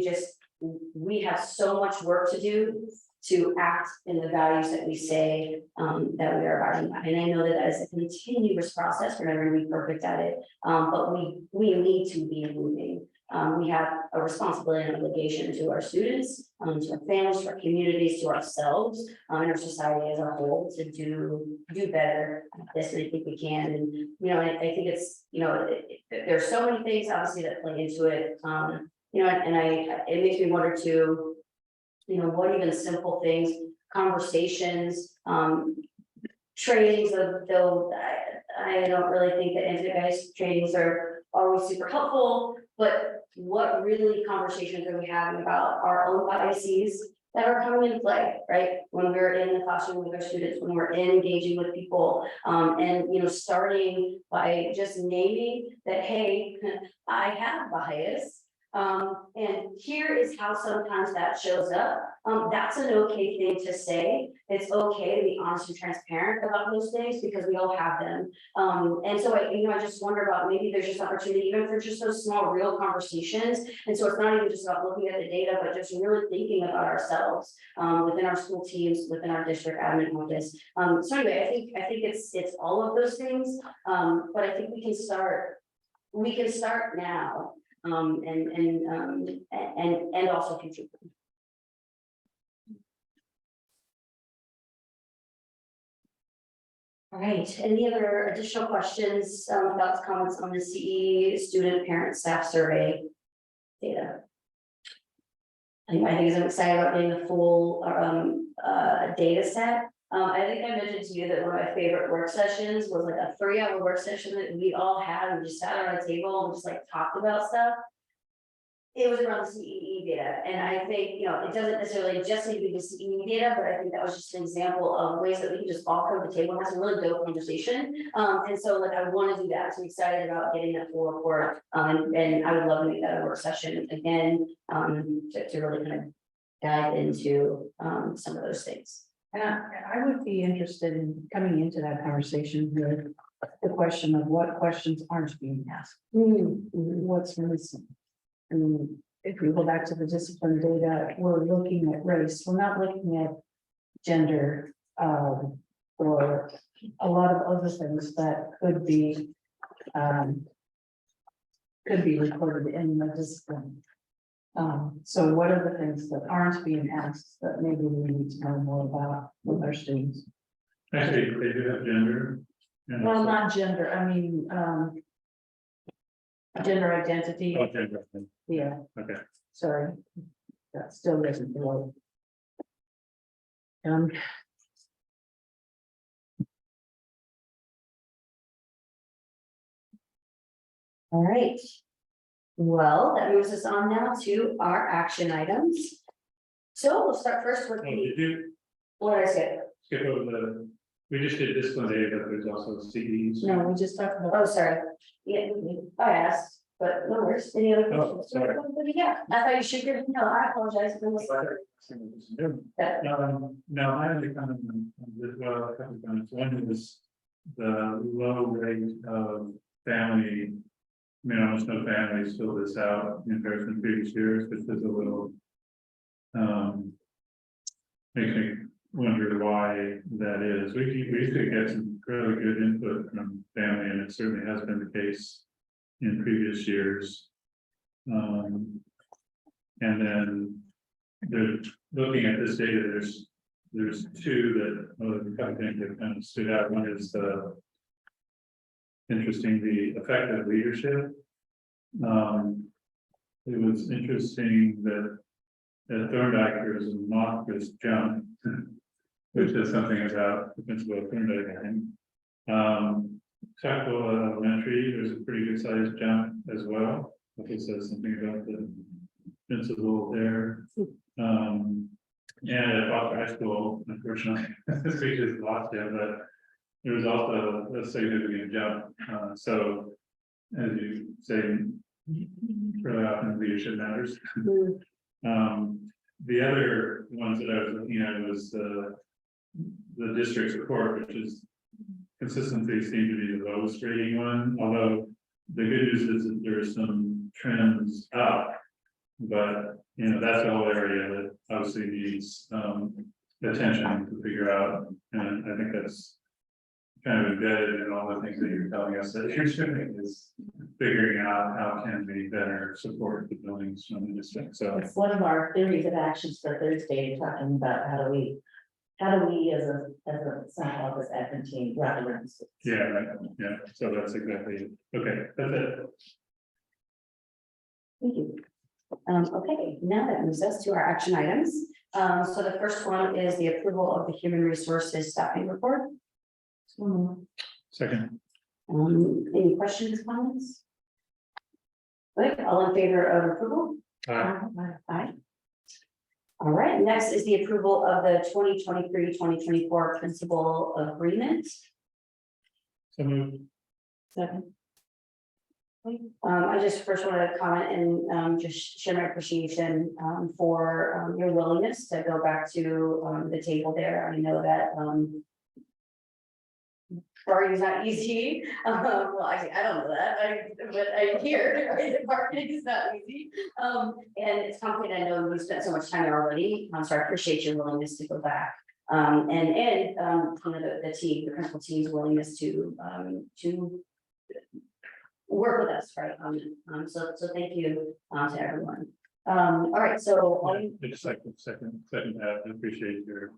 A: we have so much work to do to act in the values that we say that we are abiding by. And I know that is a continuous process. We're never gonna be perfect at it, but we need to be moving. We have a responsibility and obligation to our students, to our families, to our communities, to ourselves, and our society as a whole to do better at this. And I think we can. And I think it's there's so many things obviously that play into it. It makes me wonder too, what even simple things, conversations, trainings, though I don't really think that anti-bias trainings are always super helpful, but what really conversations are we having about our own biases that are coming into play, right? When we're in the classroom with our students, when we're engaging with people, and starting by just naming that, hey, I have bias. And here is how sometimes that shows up. That's an okay thing to say. It's okay to be honest and transparent about those things because we all have them. And so I just wonder about maybe there's just opportunity even for just those small real conversations. And so it's not even just about looking at the data, but just really thinking about ourselves within our school teams, within our district admin office. So anyway, I think it's all of those things. But I think we can start now. And also future. All right, any other additional questions, thoughts, comments on the CE student, parent, staff survey data? I think I'm excited about getting the full, data set. I think I mentioned to you that one of my favorite work sessions was like a 3-hour work session that we all had, and we just sat around a table and just like talked about stuff. It was around the CEE data, and I think, you know, it doesn't necessarily just need to be the CEE data, but I think that was just an example of ways that we can just all come to the table and have some really dope conversation. And so like, I want to do that, so I'm excited about getting that full report, and I would love to make that a work session again, to really kind of dive into, some of those things.
H: And I would be interested in coming into that conversation with the question of what questions aren't being asked, what's missing. And if we go back to the discipline data, we're looking at race, we're not looking at gender, or a lot of other things that could be recorded in the discipline. So what are the things that aren't being asked that maybe we need to know more about with our students?
B: Actually, they do have gender. and
H: Well,
B: also-
H: not gender, I mean, gender identity,
B: Oh, gender,
H: yeah,
B: okay.
H: sorry. That still doesn't belong.
A: All right. Well, that moves us on now to our action items. So we'll start first with
B: Oh,
A: the,
B: did you
A: what did I say?
B: skip over we just did discipline data, but there's also CEs.
H: No, we just talked about.
A: Oh, sorry. Yeah, I asked, but no worries. Any other
B: Oh,
A: questions?
B: sorry.
A: Yeah, I thought you should give, no, I apologize.
B: No, I had to comment on this, well, a couple of comments. One is the low rate of family. I mean, almost no families fill this out in comparison to previous years, which is a little. Makes me wonder why that is. We used to get some really good input from family, and it certainly has been the case in previous years. And then looking at this data, there's two that I think have kind of stood out. One is interesting, the effective leadership. It was interesting that at Thorndike there was a mock this jump, which is something about the principal of Thorndike, I think. Sackville Elementary, there's a pretty good sized jump as well. If it says something about the principal there. And at Foster High School, unfortunately, this page is lost yet, but there was also a significant jump. So as you say, really often leadership matters. The other ones that I was looking at was the district's report, which is consistently seemed to be the lowest rating one, although the good news is that there are some trends up. But, you know, that's the whole area that obviously needs attention to figure out, and I think that's kind of embedded in all the things that you're telling us that you're doing, is figuring out how can we better support the buildings from the district. So
E: It's one of our theories of actions for Thursday, talking about how do we as a St. August admin team run.
B: yeah, right, yeah, so that's exactly it. Okay, that's it.
A: Thank you. Okay, now that moves us to our action items. So the first one is the approval of the human resources staffing report.
B: Second,
A: Any questions, comments? Good, all in favor of approval? Aye. All right, next is the approval of the 2023-2024 principal agreement.
B: so moved.
H: Second.
A: I just first want to comment and just share my appreciation for your willingness to go back to the table there. I know that bargaining is not easy. Well, I don't know that, but I hear right, bargaining is not easy. And it's complicated. I know we spent so much time there already, so I appreciate your willingness to go back. And you know, the team, the principal team's willingness to work with us, right? So thank you to everyone. All right, so
B: Just like the second half, I appreciate your,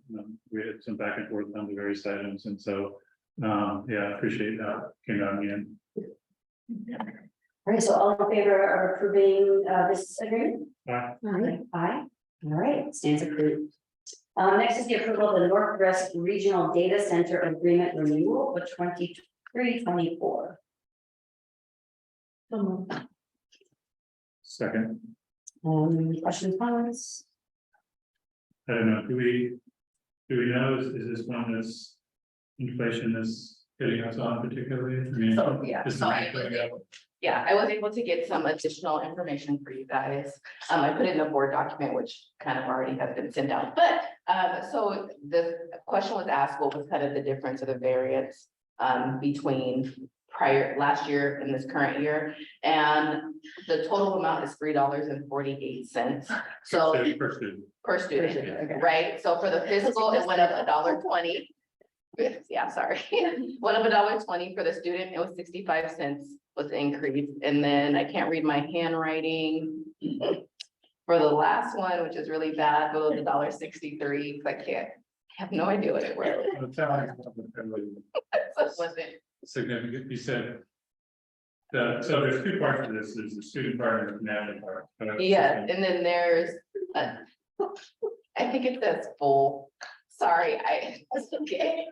B: we had some back and forth on the various items, and so Yeah, I appreciate that, came out in the end.
A: All right, so all in favor of approving this agreement?
B: Aye.
A: Aye. All right, stands approved. Next is the approval of the Northwest Regional Data Center Agreement Renewal for 23-24.
B: Second,
A: Questions, comments?
B: I don't know, do we know, is this one that's inflation is hitting us on particularly? I mean,
G: So, yeah,
B: is
G: so
B: the
G: I
B: rate going up?
G: Yeah, I was able to get some additional information for you guys. I put it in the board document, which kind of already has been sent out, but, so the question was asked, what was kind of the difference or the variance between last year and this current year? And the total amount is $3.48. So
B: Per student.
G: per student, right? So for the physical, it went up $1.20. Yeah, sorry. Went up $1.20 for the student. It was 65 cents was the increase. And then I can't read my handwriting. For the last one, which is really bad, it was $1.63, because I have no idea what it was.
B: The town is
G: Wasn't
B: significant, you said. So there's two parts to this, there's the student part and the national part.
G: Yeah, and then there's, I think it says full, sorry, that's okay.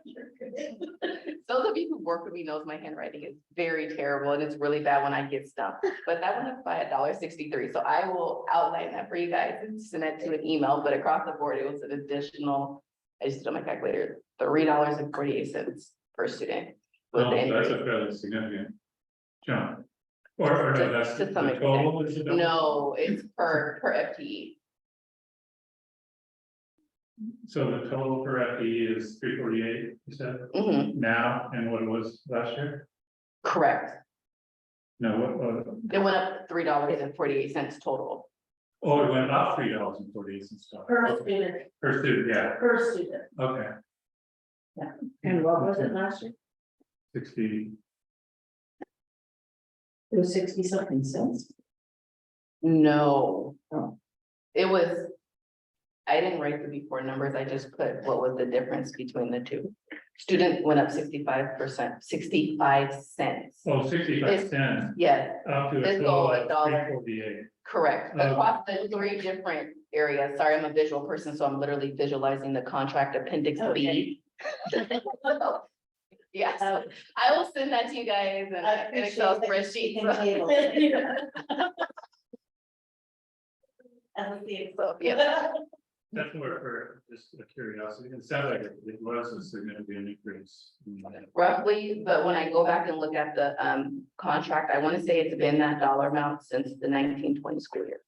G: Those of you who work with me knows my handwriting is very terrible and it's really bad when I get stumped, but that went up by $1.63, so I will outline that for you guys and send it to an email, but across the board, it was an additional, I just did on my calculator, $3.48 per student.
B: Oh, that's a fairly significant jump. Or no, that's the
G: To some
B: total, is it?
G: No, it's per FTE.
B: So the total per FTE is 348, you said,
G: Mhm,
B: now, and what it was last year?
G: correct.
B: No, what,
G: It went up $3.48 total.
B: oh, it went up $3.48 and stuff.
E: Per student,
B: Per student, yeah,
E: per student.
B: okay,
A: And what was it last year?
B: 60,
A: It was 60 something cents.
G: No.
A: Oh.
G: It was, I didn't write the before numbers, I just put what was the difference between the two. Student went up 65%, 65 cents.
B: oh, 65 cents,
G: Yes,
B: up to a
G: It's
B: total
G: all
B: of
G: $1.
B: 348.
G: correct.
B: Oh.
G: Across the three different areas. Sorry, I'm a visual person, so I'm literally visualizing the contract appendix B. Yes,
A: Oh,
G: I will send that to you guys in
E: I
G: an Excel
E: appreciate
G: spreadsheet.
E: that you can
G: So, yeah.
B: That's more for just a curiosity, it sounds like it was a significant increase.
G: Roughly, but when I go back and look at the contract, I want to say it's been that dollar amount since the 1920 school year.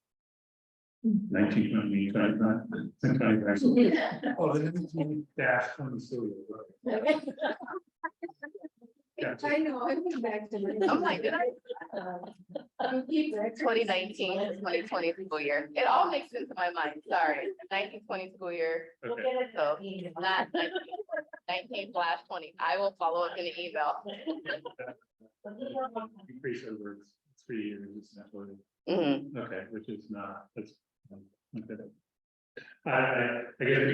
B: 1920, 25. Oh, the 19 dash 20. Gotcha.
C: I know, I'm going back to.
G: I'm like, did I? 2019 to 2020 school year. It all makes sense in my mind. Sorry, 1920 school year.
B: Okay.
G: So not 19/20. I will follow up in an email.
B: Increase over 3 years, is not really,
G: Mhm.
B: okay, which is not, that's. Okay. I guess we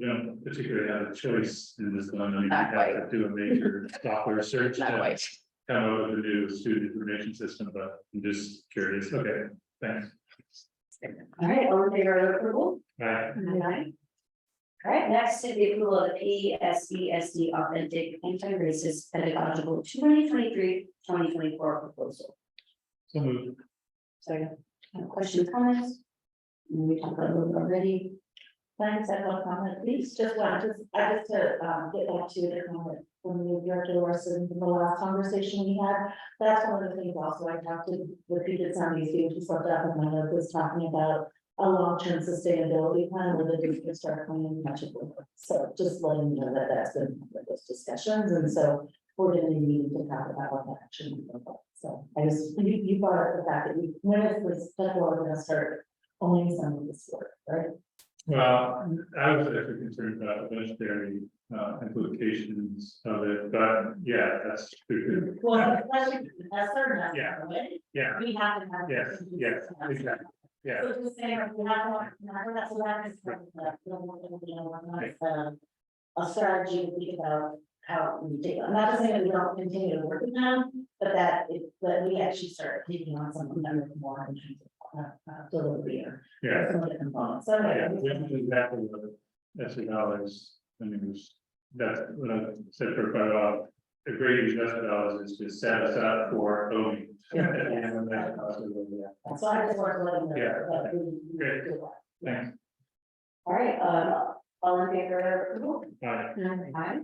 B: don't particularly have a choice in this one, I mean, we
G: Not
B: have to do a major software search.
G: Not
B: to
G: quite.
B: Come up with a new student information system, but I'm just curious, okay, thanks.
A: All right, all in favor of approval?
B: Right,
A: Aye. All right, next is the approval of PSESD authentic anti-racist pedagogical 2023-2024 proposal.
B: so moved.
A: Second. Questions, comments? We talked about it a little bit already. Thanks, I have a comment, please.
E: Just want, I just to get back to the comment from the director Larson, from the last conversation we had. That's one of the things also I talked to, repeated some of these things, just looked up and my note was talking about a long-term sustainability plan where the group can start planning much of it. So just letting you know that that's been one of those discussions, and so we're gonna need to talk about what that actually looks like. So I just, you brought up the fact that we, when is this, that we're gonna start owning some of this work, right?
B: Well, I was actually concerned about the budgetary implications of it, but yeah, that's true.
E: Well, especially, that's certain,
B: Yeah.
E: right?
B: Yeah,
E: We have to have.
B: yes, yes, exactly, yeah.
E: So just saying, we have one, that's what I was. A strategy to think about how we do, I'm not saying that we don't continue to work with them, but that we actually start taking on some of them more in terms of delivery or
B: Yeah,
E: some of the components, so.
B: yeah, we have to do exactly what $SE, I mean, that's what I said for quite a while. The great $SE is to set us up for owning. And that's possible, yeah.
E: So I just want to let them know.
B: Yeah,
E: that we-
B: great.
E: do that.
B: Thanks.
A: All right, all in favor of approval?
B: Bye.
A: Aye.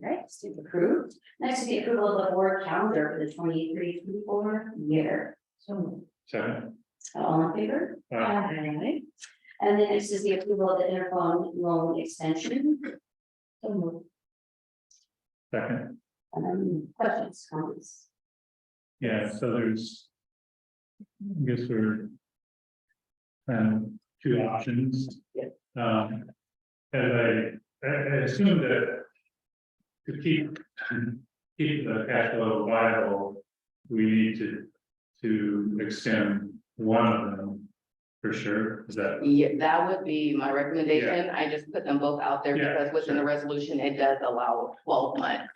A: All right, so approved. Next is the approval of the board calendar for the 23-24 year. So
B: Second.
A: all in favor? Aye. And then next is the approval of the interphone loan extension. So moved.
B: Second.
A: Questions, comments?
B: Yeah, so there's. I guess we're. Two options. And I assume that. To keep the cash flow viable, we need to extend one of them. For sure, is that,
G: Yeah, that would be my recommendation. I just put them both out there
B: Yeah,
G: because within the
B: sure.
G: resolution, it does allow 12 months.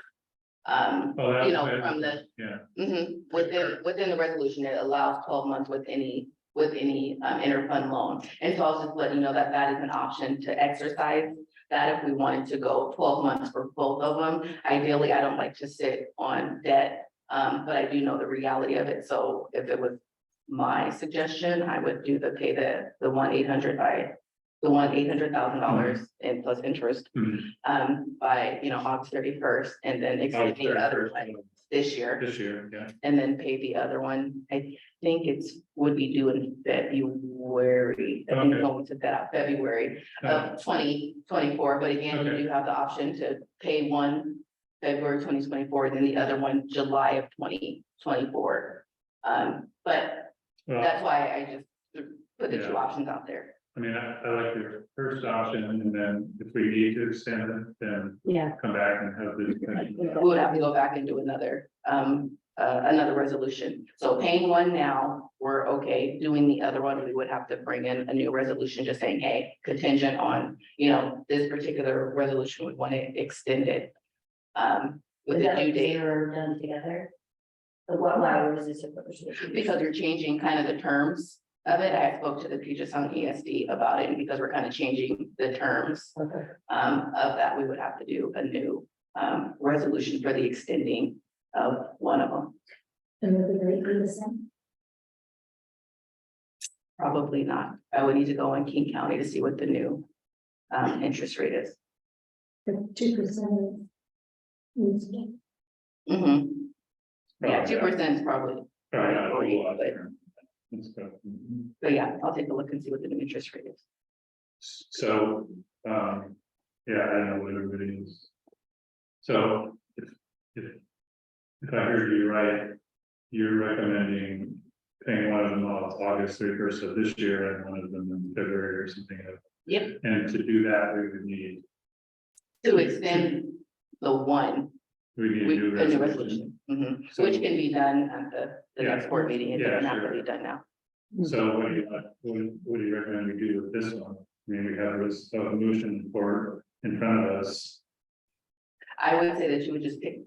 B: oh, that's.
G: You know, from the,
B: Yeah,
G: within the resolution, it allows 12 months with any interfund loan. And so I was just letting you know that that is an option to exercise that if we wanted to go 12 months for both of them. Ideally, I don't like to sit on debt, but I do know the reality of it. So if it was my suggestion, I would do pay the $800,000 in plus interest by, August 31st, and then extend the other one this year.
B: this year, yeah.
G: And then pay the other one. I think would be due in February. I think
B: Okay.
G: when we took that out, February of 2024. But again, you
B: Okay.
G: do have the option to pay one February 2024, then the other one July of 2024. But
B: Well,
G: that's why I just put the two
B: Yeah.
G: options out there.
B: I mean, I like your first option, and then if we need to extend it, then
A: Yeah.
B: come back and have the discussion.
G: We would have to go back and do another resolution. So paying one now, we're okay. Doing the other one, we would have to bring in a new resolution, just saying, hey, contingent on, this particular resolution, we want it extended. With
A: Is
G: the
A: that
G: due
A: like
G: date,
A: they're done together? But why was this a?
G: because you're changing kind of the terms of it. I spoke to the Puget Sound ESD about it, and because we're kind of changing the terms
A: Okay.
G: of that, we would have to do a new resolution for the extending of one of them.
C: And would the rate be the same?
G: Probably not. I would need to go in King County to see what the new interest rate is.
C: The 2%.
G: Yeah, 2% is probably,
B: Probably not a whole lot
G: But-
B: different. Let's go.
G: but yeah, I'll take a look and see what the new interest rate is.
B: So, yeah, I don't know what everybody is. So, if I heard you right, you're recommending paying one of them off August 31st of this year and one of them in February or something.
G: Yep.
B: And to do that, we would need,
G: To extend the one,
B: we need a
G: a
B: new
G: new
B: resolution.
G: resolution,
B: So-
G: which can be done at the
B: Yeah.
G: next board meeting. It
B: Yeah,
G: doesn't have to
B: sure.
G: be done now.
B: So what do you recommend we do with this one? I mean, we have this motion for in front of us.
G: I would say that you would just pick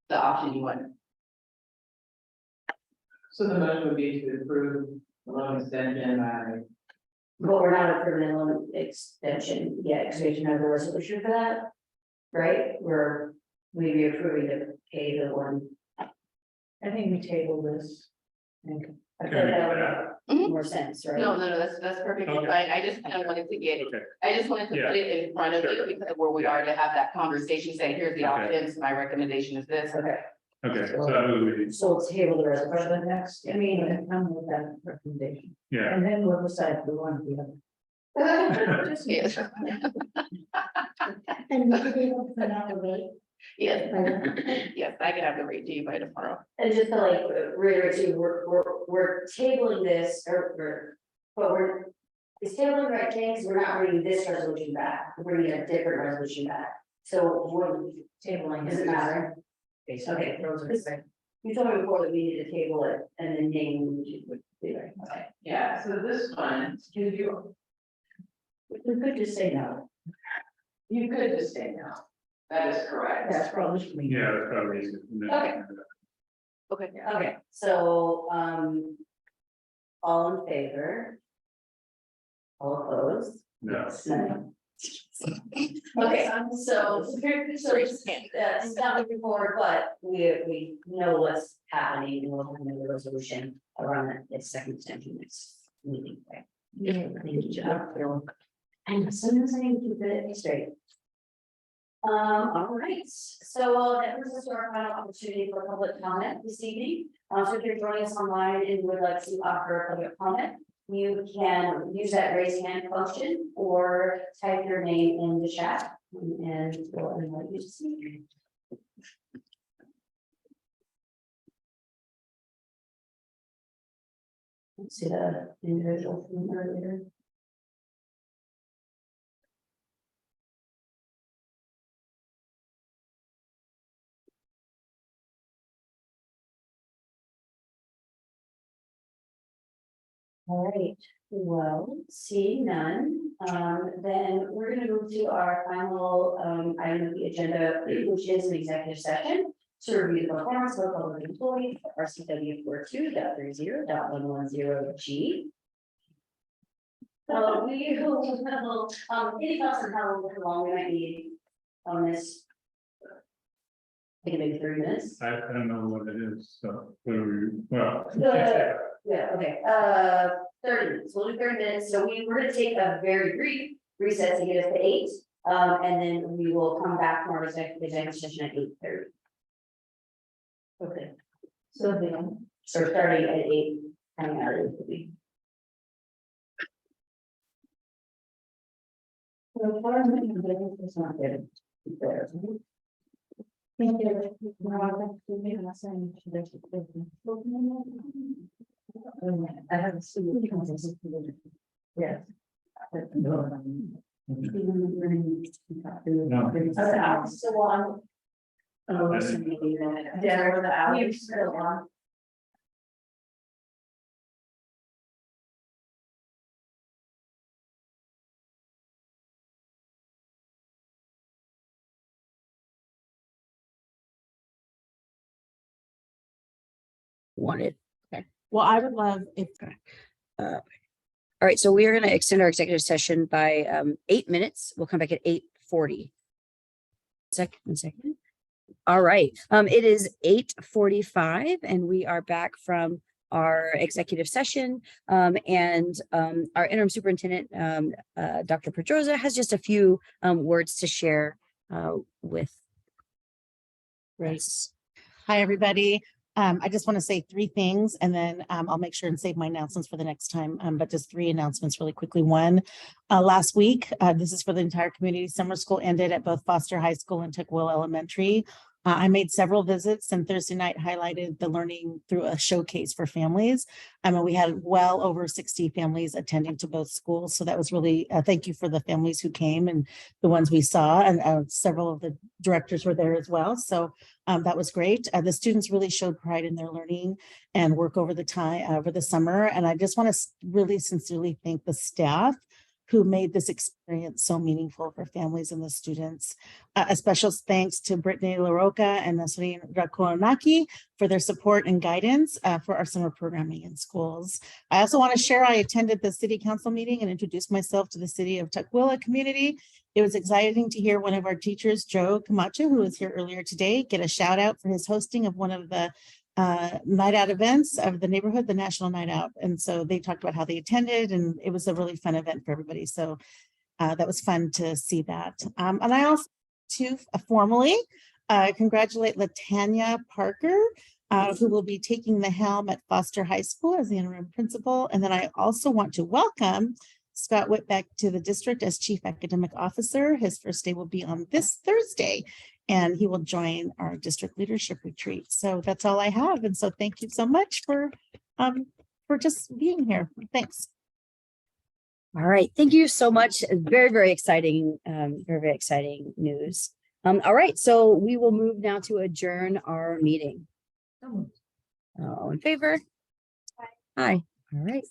G: the option you want.
J: So the motion would be to approve the loan extension by,
A: But we're not approving a loan extension yet, because we have a resolution for that. Right, we'd be approving to pay the one.
H: I think we table this.
A: I feel like that would make more sense, right?
G: No, that's perfectly
B: Okay.
G: fine. I just kind of wanted to get,
B: Okay,
G: I just wanted to
B: Yeah.
G: put it in front of you
B: Sure.
G: because of where we are to have that conversation, say, here's the
B: Okay.
G: options, my recommendation is this.
A: Okay,
B: okay, so I move
A: so let's table the resolution next.
H: I mean, come with that recommendation,
B: yeah,
H: and then we'll decide if we want the other.
G: Yes,
C: And would you be able to put out the rate?
G: yes,
C: by the-
G: yes, I can have the rate to you by tomorrow.
A: And just to like reiterate too, we're tabling this, it's tabling the right things, we're not bringing this resolution back, we're bringing a different resolution back. So what,
H: Tabling.
A: does it matter? Okay,
H: Those are the same.
A: you told me before that we need to table it and then name would be right. Okay.
J: yeah, so this one,
A: We could just say no.
J: you could just say no.
G: That is correct.
H: That's probably.
B: Yeah, that's probably easy.
A: Okay.
G: Okay.
A: Okay, so, all in favor? All opposed?
B: No.
A: No. Okay, so it's not looking forward, but we know what's happening and we'll have a resolution around the second extension next meeting, right? Yeah, thank you, Joe. And as soon as I can keep it straight. All right, so that brings us to our final opportunity for public comment this evening. So if you're joining us online and would like to offer a public comment, you can use that raise hand function or type your name in the chat and we'll invite you to speak. Let's see the individual from earlier. All right, well, seeing none, then we're gonna move to our final item of the agenda, which is an executive session. To review the performance of a public employee, RCW 42.30.110G. So we will, any thoughts on how long we might need on this? I think maybe 30 minutes.
B: I don't know what it is, so, well.
A: Yeah, okay, 30 minutes, we'll do 30 minutes, so we're gonna take a very brief recess to get us to 8. And then we will come back from our executive session at 8:30. Okay. So then, so starting at 8, coming out of the. So far, it's not good. There. Thank you. I haven't seen it. Yes.
B: No.
A: So on. Oh, yeah, we're the hours.
K: Wanted. Okay.
L: Well, I would love if.
K: All right, so we are going to extend our executive session by 8 minutes. We'll come back at 8:40. Second. All right, it is 8:45 and we are back from our executive session. And our interim superintendent, Dr. Pedroza, has just a few words to share with Grace.
L: Hi, everybody. I just want to say 3 things and then I'll make sure and save my announcements for the next time. But just 3 announcements really quickly. One, last week, this is for the entire community. Summer school ended at both Foster High School and Tukwila Elementary. I made several visits and Thursday night highlighted the learning through a showcase for families. And we had well over 60 families attending to both schools. So that was really, thank you for the families who came and the ones we saw, and several of the directors were there as well. So that was great. The students really showed pride in their learning and work over the summer. And I just want to really sincerely thank the staff who made this experience so meaningful for families and the students. A special thanks to Brittany LaRocca and Nasreen Rakonaki for their support and guidance for our summer programming in schools. I also want to share, I attended the city council meeting and introduced myself to the city of Tukwila community. It was exciting to hear one of our teachers, Joe Camacho, who was here earlier today, get a shout out for his hosting of one of the night out events of the neighborhood, the National Night Out. And so they talked about how they attended and it was a really fun event for everybody. So that was fun to see that. And I also to formally congratulate Latanya Parker, who will be taking the helm at Foster High School as the interim principal. And then I also want to welcome Scott Whitbeck to the district as chief academic officer. His first day will be on this Thursday, and he will join our district leadership retreat. So that's all I have. And so thank you so much for just being here. Thanks.
K: All right, thank you so much. Very, very exciting, very exciting news. All right, so we will move now to adjourn our meeting. All in favor? Aye. All right.